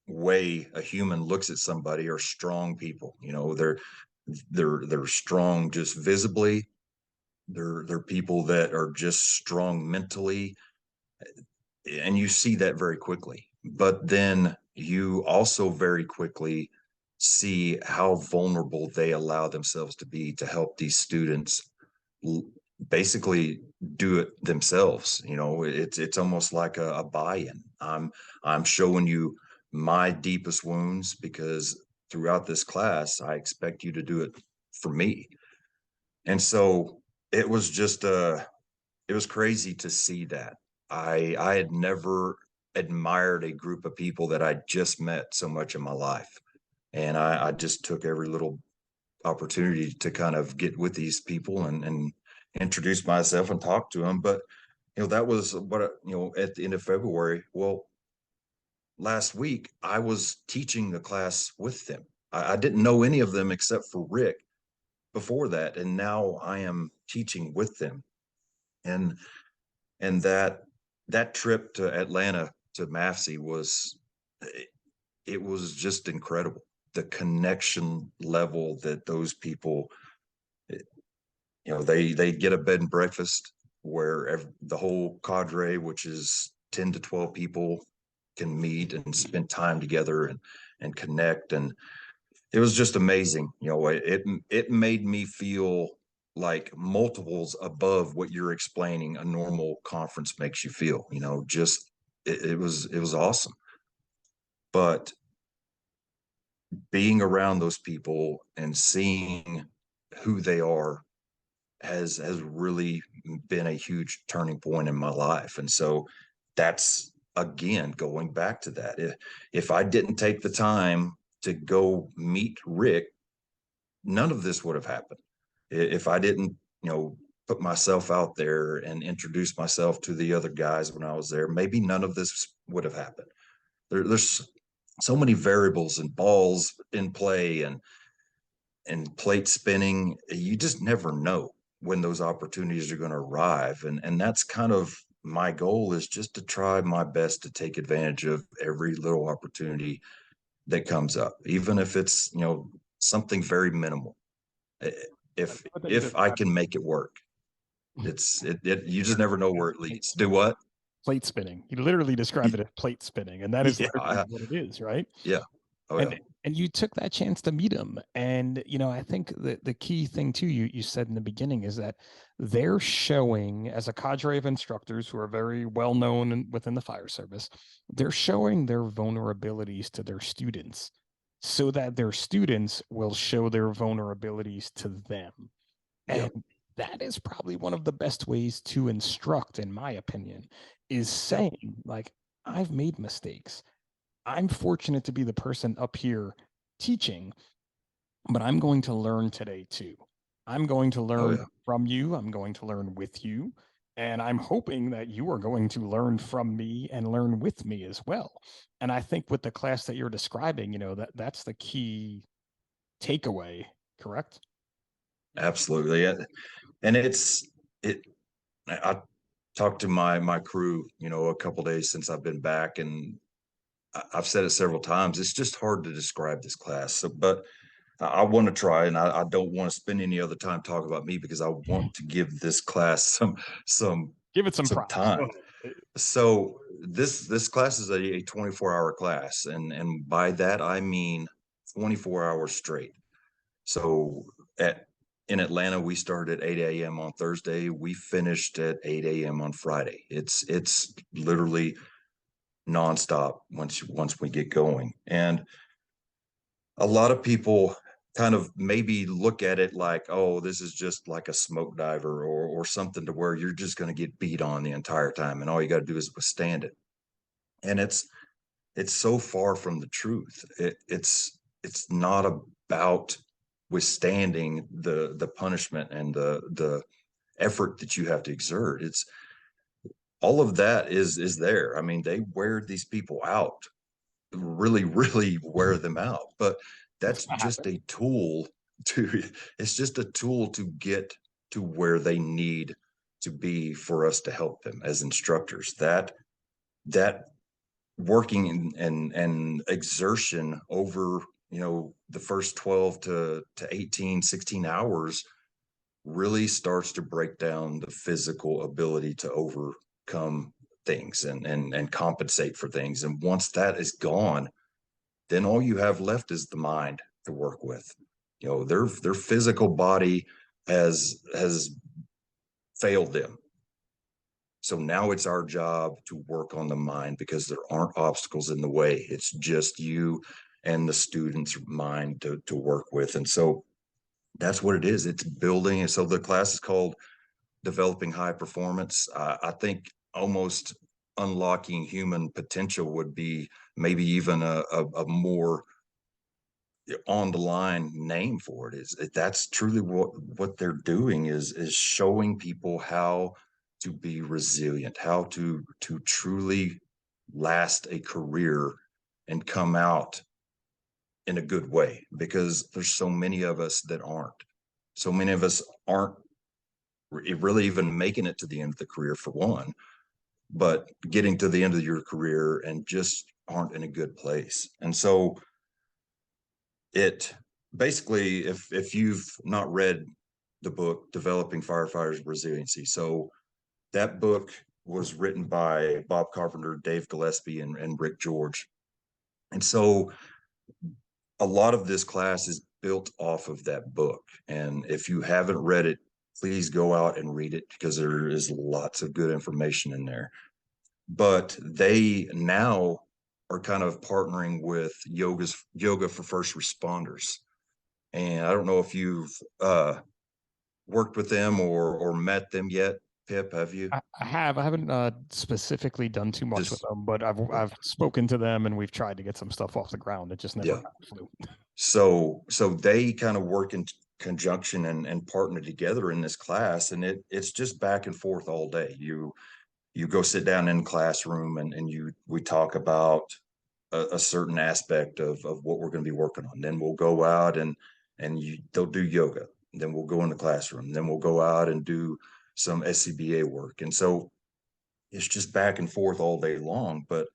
way a human looks at somebody, are strong people. They're strong just visibly. They're people that are just strong mentally, and you see that very quickly. But then you also very quickly see how vulnerable they allow themselves to be to help these students basically do it themselves. It's almost like a buy-in. I'm showing you my deepest wounds because throughout this class I expect you to do it for me. And so it was just it was crazy to see that. I had never admired a group of people that I just met so much in my life. And I just took every little opportunity to kind of get with these people and introduce myself and talk to them. But that was what at the end of February. Well, last week I was teaching the class with them. I didn't know any of them except for Rick before that, and now I am teaching with them. And that trip to Atlanta to MAFC was it was just incredible. The connection level that those people, they get a bed and breakfast where the whole cadre, which is 10 to 12 people, can meet and spend time together and connect. And it was just amazing. It made me feel like multiples above what you're explaining a normal conference makes you feel. Just it was awesome. But being around those people and seeing who they are has really been a huge turning point in my life. And so that's again, going back to that, if I didn't take the time to go meet Rick, none of this would have happened. If I didn't, put myself out there and introduce myself to the other guys when I was there, maybe none of this would have happened. There's so many variables and balls in play and plate spinning. You just never know when those opportunities are going to arrive. And that's kind of my goal, is just to try my best to take advantage of every little opportunity that comes up, even if it's, something very minimal. If I can make it work, you just never know where it leads. Do what? Plate spinning. You literally described it as plate spinning, and that is Yeah, literally what it is, right? yeah. Oh yeah. And you took that chance to meet him. And I think the key thing too, you said in the beginning, is that they're showing, as a cadre of instructors who are very well known within the fire service, they're showing their vulnerabilities to their students so that their students will show their vulnerabilities to them. Yeah. And that is probably one of the best ways to instruct, in my opinion, is Yeah. saying, like, I've made mistakes. I'm fortunate to be the person up here teaching, but I'm going to learn today too. I'm going to Oh learn yeah. from you. I'm going to learn with you. And I'm hoping that you are going to learn from me and learn with me as well. And I think with the class that you're describing, that's the key takeaway, correct? Absolutely. And it I talked to my crew, a couple days since I've been back, and I've said it several times. It's just hard to describe this class. So, but I want to try, and I don't want to spend any other time talking about me, because I want to give this class some Give it some some props. Go time. ahead. So this class is a 24-hour class, and by that I mean 24 hours straight. So at in Atlanta, we started at 8 a.m. on Thursday. We finished at 8 a.m. on Friday. It's literally nonstop once we get going. And a lot of people kind of maybe look at it like, oh, this is just like a smoke diver, or something, to where you're just going to get beat on the entire time, and all you got to do is withstand it. And it's so far from the truth. It's not about withstanding the punishment and the effort that you have to exert. It's all of that is there. I mean, they wear these people out, really, really wear them out. But That's that's what just happened. a tool to it's just a tool to get to where they need to be for us to help them as instructors. That working and exertion over, the first 12 to 18, 16 hours really starts to break down the physical ability to overcome things and compensate for things. And once that is gone, then all you have left is the mind to work with. Their physical body has failed them. So now it's our job to work on the mind, because there aren't obstacles in the way. It's just you and the student's mind to work with. And so that's what it is. It's building. And so the class is called Developing High Performance. I think almost unlocking human potential would be maybe even a more on the line name for it. Is that's truly what they're doing, is showing people how to be resilient, how to truly last a career and come out in a good way, because there's so many of us that aren't. So many of us aren't really even making it to the end of the career, for one, but getting to the end of your career and just aren't in a good place. And so it basically, if you've not read the book Developing Firefighters Resiliency, so that book was written by Bob Carpenter, Dave Gillespie, and Rick George. And so a lot of this class is built off of that book. And if you haven't read it, please go out and read it, because there is lots of good information in there. But they now are kind of partnering with yoga for first responders. And I don't know if you've worked with them or met them yet, Pip, have you? I have. I haven't specifically done too much with Just them, but I've spoken to them and we've tried to get some stuff off the ground. It just never yeah. got flew. So they kind of work in conjunction and partner together in this class, and it's just back and forth all day. You go sit down in the classroom and we talk about a certain aspect of what we're going to be working on. Then we'll go out and they'll do yoga. Then we'll go in the classroom. Then we'll go out and do some SCBA work. And so it's just back and forth all day long, but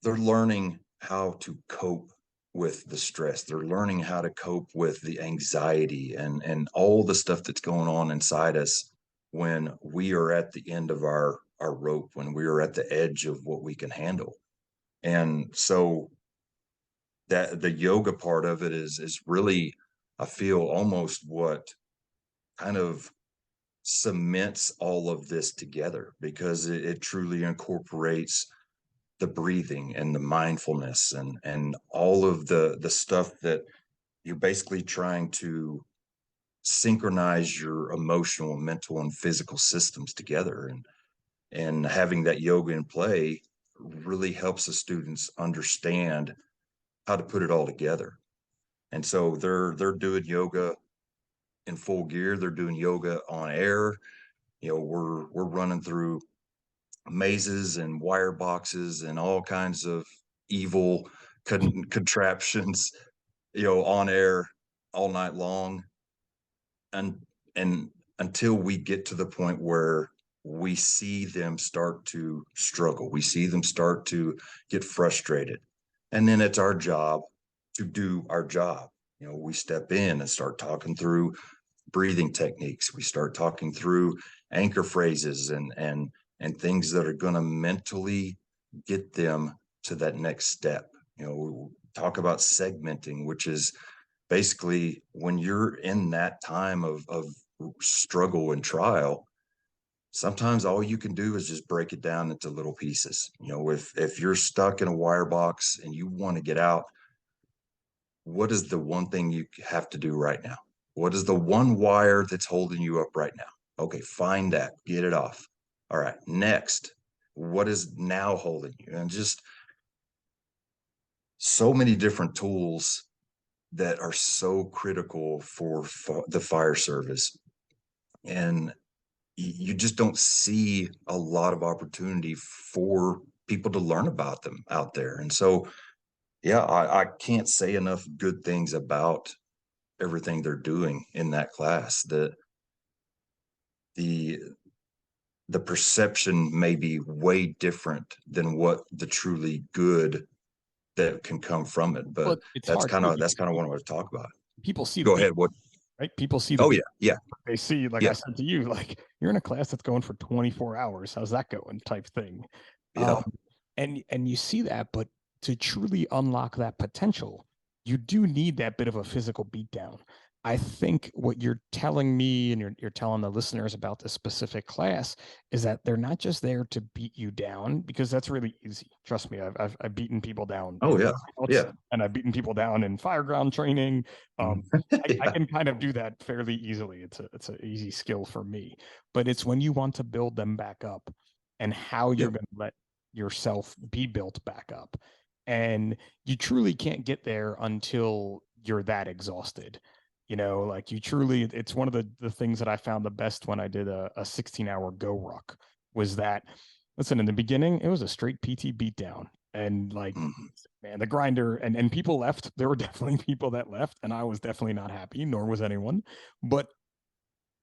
they're learning how to cope with the stress. They're learning how to cope with the anxiety and all the stuff that's going on inside us when we are at the end of our rope, when we are at the edge of what we can handle. And so that the yoga part of it is really, I feel, almost what kind of cements all of this together, because it truly incorporates the breathing and the mindfulness and all of the stuff that you're basically trying to synchronize your emotional, mental, and physical systems together. And having that yoga in play really helps the students understand how to put it all together. And so they're doing yoga in full gear. They're doing yoga on air. We're running through mazes and wire boxes and all kinds of evil contraptions, on air all night long, and until we get to the point where we see them start to struggle, we see them start to get frustrated, and then it's our job to do our job. We step in and start talking through breathing techniques. We start talking through anchor phrases and things that are going to mentally get them to that next step. We talk about segmenting, which is basically when you're in that time of struggle and trial, sometimes all you can do is just break it down into little pieces. If you're stuck in a wire box and you want to get out, what is the one thing you have to do right now? What is the one wire that's holding you up right now? Okay, find that, get it off. All right, next, what is now holding you? And just so many different tools that are so critical for the fire service. And you just don't see a lot of opportunity for people to learn about them out there. And so, yeah, I can't say enough good things about everything they're doing in that class. The the perception may be way different than what the truly good that can come from it. But But it's that's hard kind too of that's because kind of what I want to talk about. people see the Go beat, ahead. What? right? People see the Oh yeah, beat. yeah, They see, like I yeah, said to you, like you're in a class that's going for 24 hours. How's that going? Type thing. Um, yeah, and you see that, but to truly unlock that potential, you do need that bit of a physical beatdown. I think what you're telling me and you're telling the listeners about this specific class is that they're not just there to beat you down, because that's really easy. Trust me, I've beaten people down oh in yeah, workouts, yeah, and I've beaten people down in fireground training. mhm. I Yeah, can kind of do that fairly easily. It's an easy skill for me, but it's when you want to build them back up and how you're yep, going to let yourself be built back up. And you truly can't get there until you're that exhausted. Like you truly, it's one of the things that I found the best when I did a 16-hour go ruck was that, listen, in the beginning, it was a straight PT beatdown. And like, mhm, man, the grinder and people left. There were definitely people that left, and I was definitely not happy, nor was anyone. But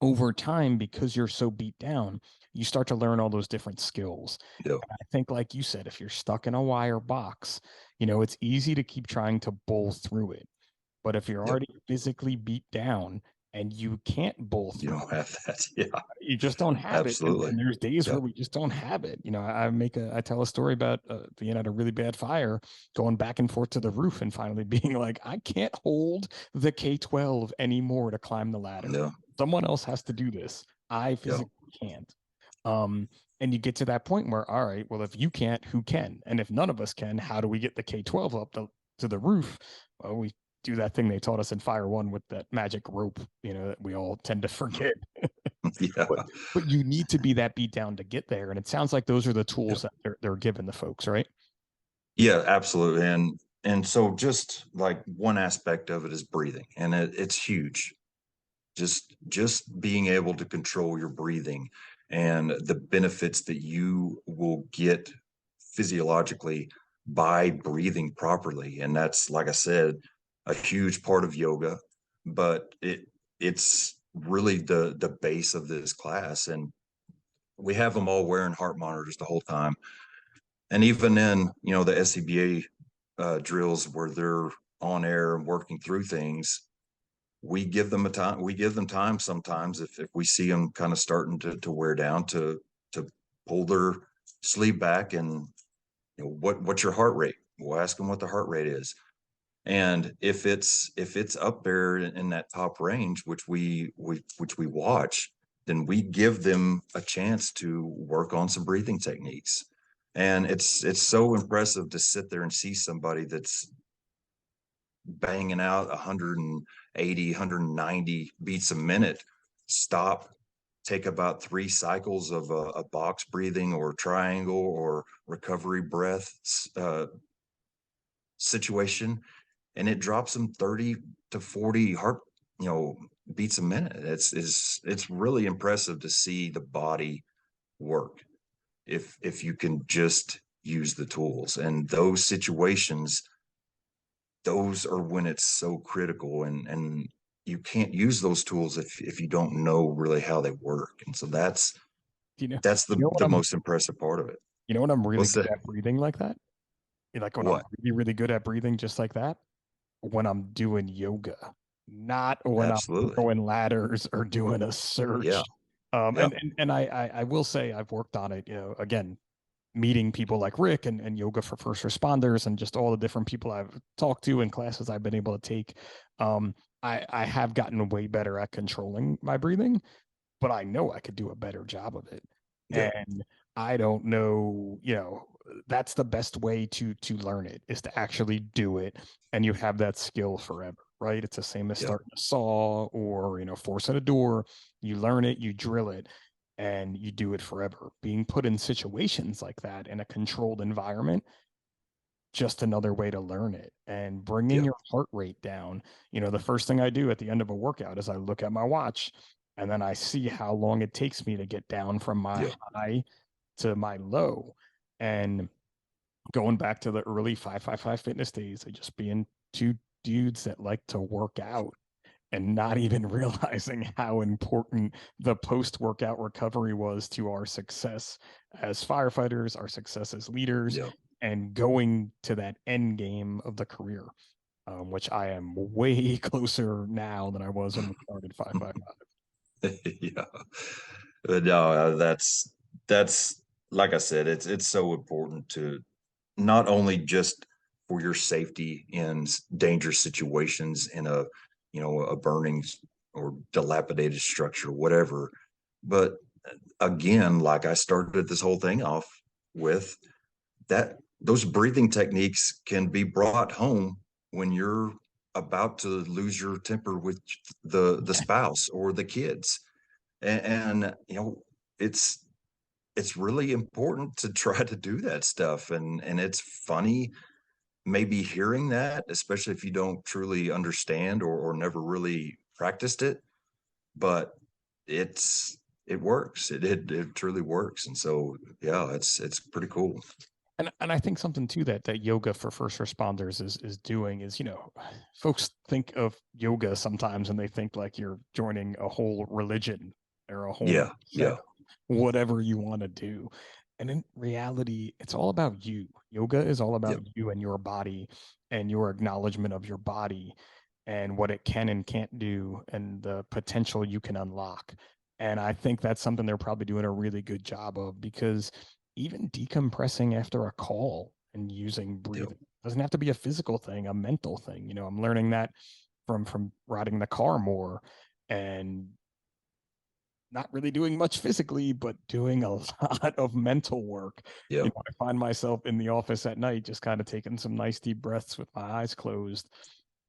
over time, because you're so beat down, you start to learn all those different skills. yep, And I think, like you said, if you're stuck in a wire box, it's easy to keep trying to bowl through it. But if you're yep. already physically beat down and you can't bowl You through don't it, have that. Yeah, you just don't have it. And, absolutely. and there's days where Yep. we just don't have it. I tell a story about being at a really bad fire, going back and forth to the roof and finally being like, I can't hold the K-12 anymore to climb the ladder. Yeah, Someone else has to do this. I yeah, physically can't. And you get to that point where, all right, well, if you can't, who can? And if none of us can, how do we get the K-12 up to the roof? Well, we do that thing they taught us in Fire One with that magic rope, that we all tend to forget. Yeah. But you need to be that beat down to get there. And it sounds like those are the Yeah. tools that they're giving the folks, right? Yeah, absolutely. And so just like one aspect of it is breathing, and it's huge. Just being able to control your breathing and the benefits that you will get physiologically by breathing properly. And that's, like I said, a huge part of yoga, but it's really the base of this class. And we have them all wearing heart monitors the whole time. And even in, the SCBA drills where they're on air and working through things, we give them time sometimes if we see them kind of starting to wear down to pull their sleeve back and what's your heart rate. We'll ask them what the heart rate is, and if it's up there in that top range, which we watch, then we give them a chance to work on some breathing techniques. And it's so impressive to sit there and see somebody that's banging out 180, 190 beats a minute, stop, take about 3 cycles of a box breathing or triangle or recovery breath situation, and it drops them 30 to 40 heart, beats a minute. It's really impressive to see the body work if you can just use the tools. And those situations, those are when it's so critical, and you can't use those tools if you don't know really how they work. And so that's You know, that's you know what the I'm most impressive part of it. you know what I'm really What's good that? at breathing like that? Like when I'm What? really, really good at breathing just like that, when I'm doing yoga, not when I'm Absolutely. throwing ladders or doing a Yeah. search. Yeah. And I will say I've worked on it, again, meeting people like Rick and yoga for first responders and just all the different people I've talked to and classes I've been able to take. I have gotten way better at controlling my breathing, but I know I could do a better job of it. Yeah. And I don't know, that's the best way to learn it is to actually do it, and you have that skill forever, right? It's the same as Yeah. starting a saw or, forcing a door. You learn it, you drill it, and you do it forever. Being put in situations like that in a controlled environment, just another way to learn it. And bringing Yeah. your heart rate down, the first thing I do at the end of a workout is I look at my watch and then I see how long it takes me to get down from my Yeah. high to my low. And going back to the early 555 fitness days of just being two dudes that like to work out and not even realizing how important the post workout recovery was to our success as firefighters, our success as leaders, Yeah. and going to that end game of the career, which I am way closer now than I was when we started 555. Yeah. But no, that's like I said, it's so important to not only just for your safety in dangerous situations in a burning or dilapidated structure, whatever, but again, like I started this whole thing off with, that those breathing techniques can be brought home when you're about to lose your temper with the spouse or the kids. And it's it's really important to try to do that stuff. And it's funny maybe hearing that, especially if you don't truly understand or never really practiced it, but it works. It truly works. And so yeah, it's pretty cool. And I think something too that yoga for first responders is doing is, folks think of yoga sometimes and they think like you're joining a whole religion or a whole Yeah. set, Yeah. whatever you want to do. And in reality, it's all about you. Yoga is all Yeah. about you and your body and your acknowledgement of your body and what it can and can't do and the potential you can unlock. And I think that's something they're probably doing a really good job of, because even decompressing after a call and using Yeah. breathing doesn't have to be a physical thing, a mental thing. I'm learning that from riding the car more and not really doing much physically, but doing a lot of mental work. Yeah. I find myself in the office at night just kind of taking some nice deep breaths with my eyes closed,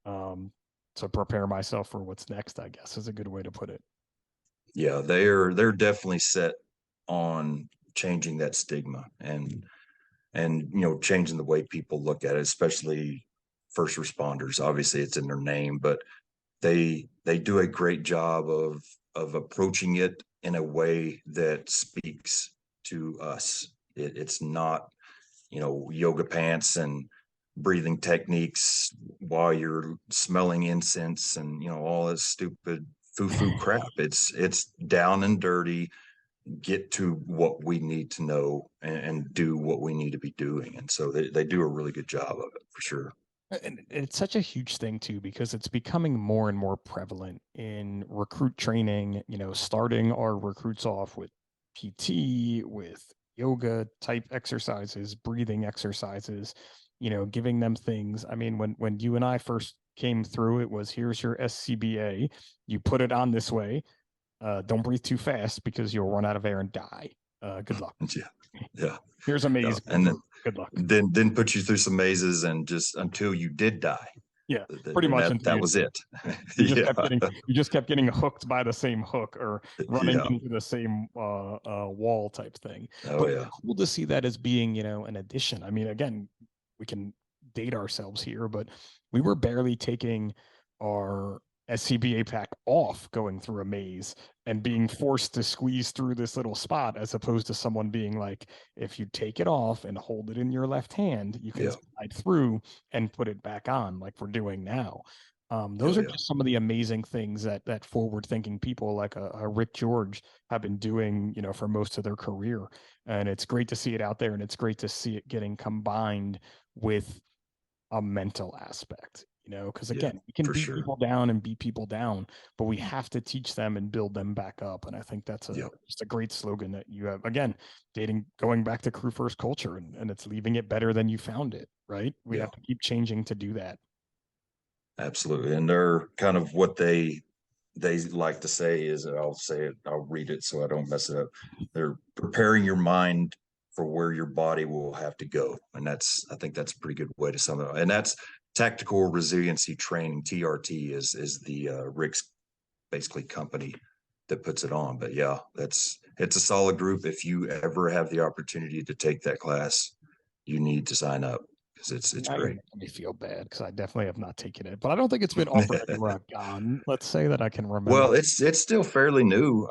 to prepare myself for what's next, I guess is a good way to put it. Yeah, they're definitely set on changing that stigma and changing the way people look at it, especially first responders. Obviously it's in their name, but they do a great job of approaching it in a way that speaks to us. It's not yoga pants and breathing techniques while you're smelling incense and all this stupid foo-foo crap. It's down and dirty. Get to what we need to know and do what we need to be doing, and so they do a really good job of it for sure. And it's such a huge thing too, because it's becoming more and more prevalent in recruit training, starting our recruits off with PT, with yoga type exercises, breathing exercises, giving them things. I mean, when you and I first came through, it was here's your SCBA, you put it on this way. Don't breathe too fast because you'll run out of air and die. Good luck. Yeah, yeah, Here's a yeah. maze. And Good luck. then put you through some mazes and just until you did die. Yeah, pretty Then much that until that was it. Yeah, you just kept getting hooked by the same hook or running yeah. into the same wall type thing. Oh But it's yeah, cool to see that as being, an addition. I mean, again, we can date ourselves here, but we were barely taking our SCBA pack off going through a maze and being forced to squeeze through this little spot, as opposed to someone being like, if you take it off and hold it in your left hand, you can yeah. slide through and put it back on like we're doing now. Those Oh are yeah, just some of the amazing things that forward-thinking people like a Rick George have been doing, for most of their career. And it's great to see it out there, and it's great to see it getting combined with a mental aspect, because yeah, again, we can for beat sure. people down and beat people down, but we have to teach them and build them back up. And I think that's Yeah, just a great slogan that you have. Again, going back to crew first culture, and it's leaving it better than you found it, right? We yeah, have to keep changing to do that. absolutely. And they're kind of what they like to say is, I'll say it, I'll read it so I don't mess it up. They're preparing your mind for where your body will have to go. And I think that's a pretty good way to sum it up. And that's Tactical Resiliency Training, TRT is the Rick's basically company that puts it on. But yeah, it's a solid group. If you ever have the opportunity to take that class, you need to sign up because it's Now you're great. making me feel bad because I definitely have not taken it, but I don't think it's been offered anywhere I've gone. Let's say that I can remember. Well, it's still fairly new.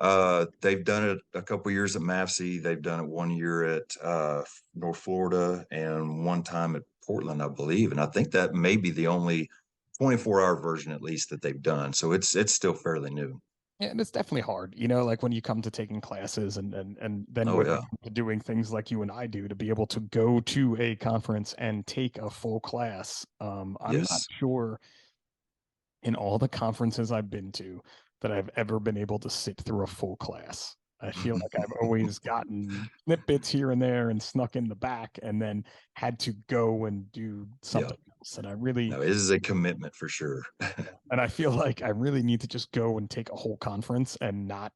They've done it a couple years at MAFC. They've done it 1 year at North Florida and one time at Portland, I believe. And I think that may be the only 24-hour version, at least, that they've done. So it's still fairly new. Yeah, and it's definitely hard, like when you come to taking classes and then Oh when we yeah, come to doing things like you and I do, to be able to go to a conference and take a full class. I'm not yes. sure in all the conferences I've been to that I've ever been able to sit through a full class. I feel like I've always gotten snippets here and there and snuck in the back and then had to go and do Yeah. something else. And I really, No, it is a commitment for sure. and I feel like I really need to just go and take a whole conference and not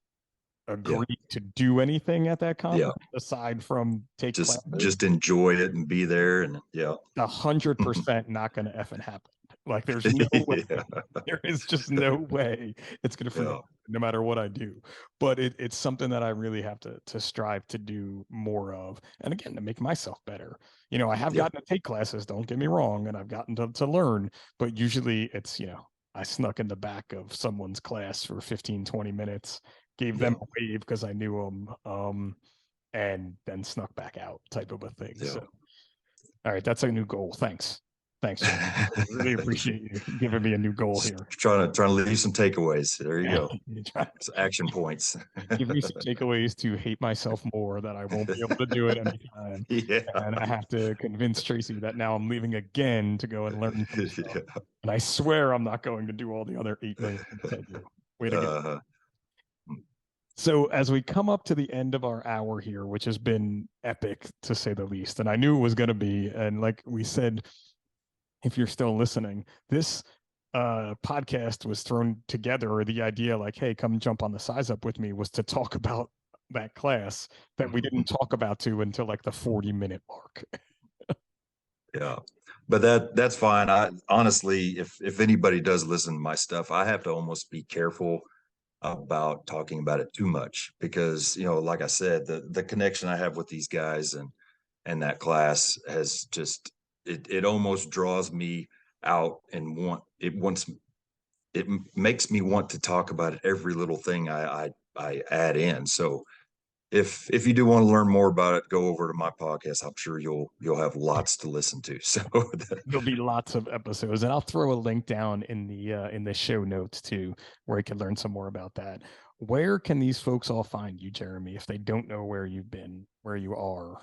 Yeah. agree to do anything at that Yeah. conference aside from take classes. Just enjoy it and be there and yeah. 100% not going to effing happen. Like there's no way, Yeah. there is just no way it's going to freaking Yeah. happen, no matter what I do. But it's something that I really have to strive to do more of. And again, to make myself better. I have Yeah. gotten to take classes, don't get me wrong, and I've gotten to learn, but usually it's, I snuck in the back of someone's class for 15, 20 minutes, gave them Yeah. a wave because I knew them, and then snuck back out type of a thing. Yeah. So, all right, that's a new goal. Thanks. Thanks, Jim. I really appreciate you giving me a new goal Just here. trying to leave some takeaways. There you go. Try to Some action points. give me some takeaways to hate myself more that I won't be able to do it anytime. Yeah. And I have to convince Tracy that now I'm leaving again to go and learn some stuff. Yeah. And I swear I'm not going to do all the other 8 million things I do. Way to go. Uh, So as we come up to the end of our hour here, which has been epic to say the least, and I knew it was going to be, and like we said, if you're still listening, this podcast was thrown together, or the idea like, hey, come jump on the size up with me, was to talk about that class that we didn't talk about until like the 40-minute mark. Yeah. But that's fine. I honestly, if anybody does listen to my stuff, I have to almost be careful about talking about it too much because, like I said, the connection I have with these guys and that class has just it almost draws me out and it makes me want to talk about it, every little thing I add in. So if you do want to learn more about it, go over to my podcast. I'm sure you'll have lots to listen to. So There'll be lots of episodes, and I'll throw a link down in the show notes too, where you can learn some more about that. Where can these folks all find you, Jeremy, if they don't know where you've been, where you are?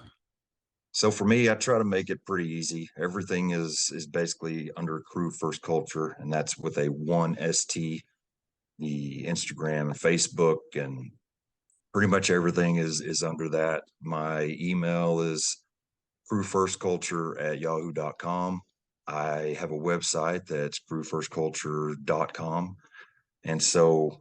So for me, I try to make it pretty easy. Everything is basically under Crew First Culture, and that's with a 1ST. The Instagram and Facebook and pretty much everything is under that. My email is crewfirstculture@yahoo.com. I have a website that's crewfirstculture.com. And so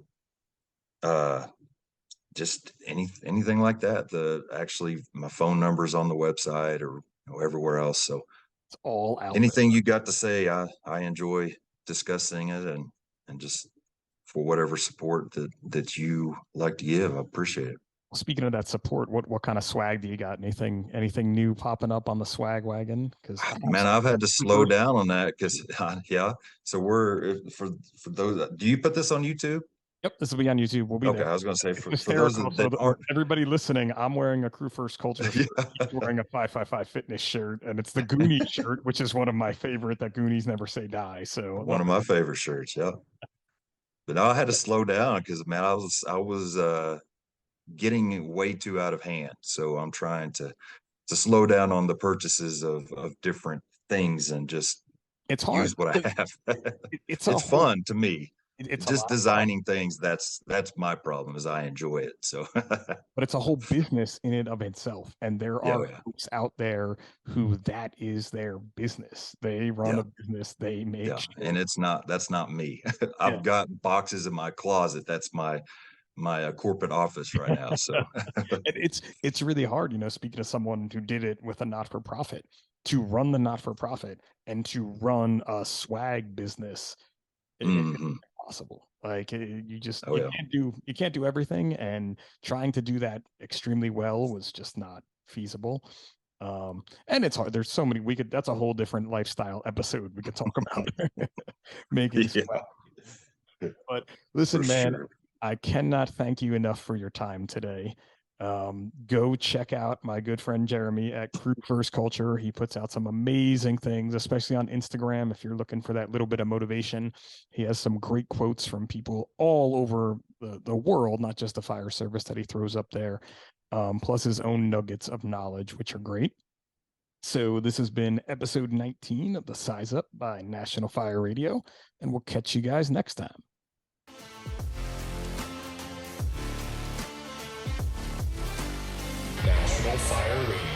just anything like that. Actually my phone number is on the website or everywhere else. So It's all out anything you got to say, I enjoy discussing it and just for whatever support that you like to give. I appreciate it. Speaking of that support, what kind of swag do you got? Anything new popping up on the swag wagon? Because Man, I've had to slow down on that because yeah. So we're for those. Do you put this on YouTube? Yep, this will be on YouTube. We'll be Okay, there. I was going to say It's for those that aren't. everybody listening, I'm wearing a Crew First Culture shirt. He's wearing a 555 Fitness shirt, and it's the Goonies shirt, which is one of my favorite. That Goonies never say die. So One of my favorite shirts, yeah. But now I had to slow down because man, I was getting way too out of hand. So I'm trying to slow down on the purchases of different things and just it's hard. use what I have. It's It's fun to me. it's a Just lot of designing things, that's my problem is I enjoy it. So but it's a whole business in and of itself. And there yeah, are yeah, folks out there who that is their business. They run yeah, a business. They make yeah. And that's not me. yeah. I've got boxes in my closet. That's my corporate office right now. So And it's really hard, speaking to someone who did it with a not-for-profit, to run the not-for-profit and to run a swag business. It's mhm. impossible. Like you just Oh yeah, you can't do everything, and trying to do that extremely well was just not feasible. And it's hard. There's so many that's a whole different lifestyle episode we could talk about making swag. yeah, But for listen, man, sure. I cannot thank you enough for your time today. Go check out my good friend Jeremy at Crew First Culture. He puts out some amazing things, especially on Instagram. If you're looking for that little bit of motivation, he has some great quotes from people all over the world, not just the fire service, that he throws up there, plus his own nuggets of knowledge, which are great. So this has been episode 19 of the Size Up by National Fire Radio, and we'll catch you guys next time. National Fire Radio.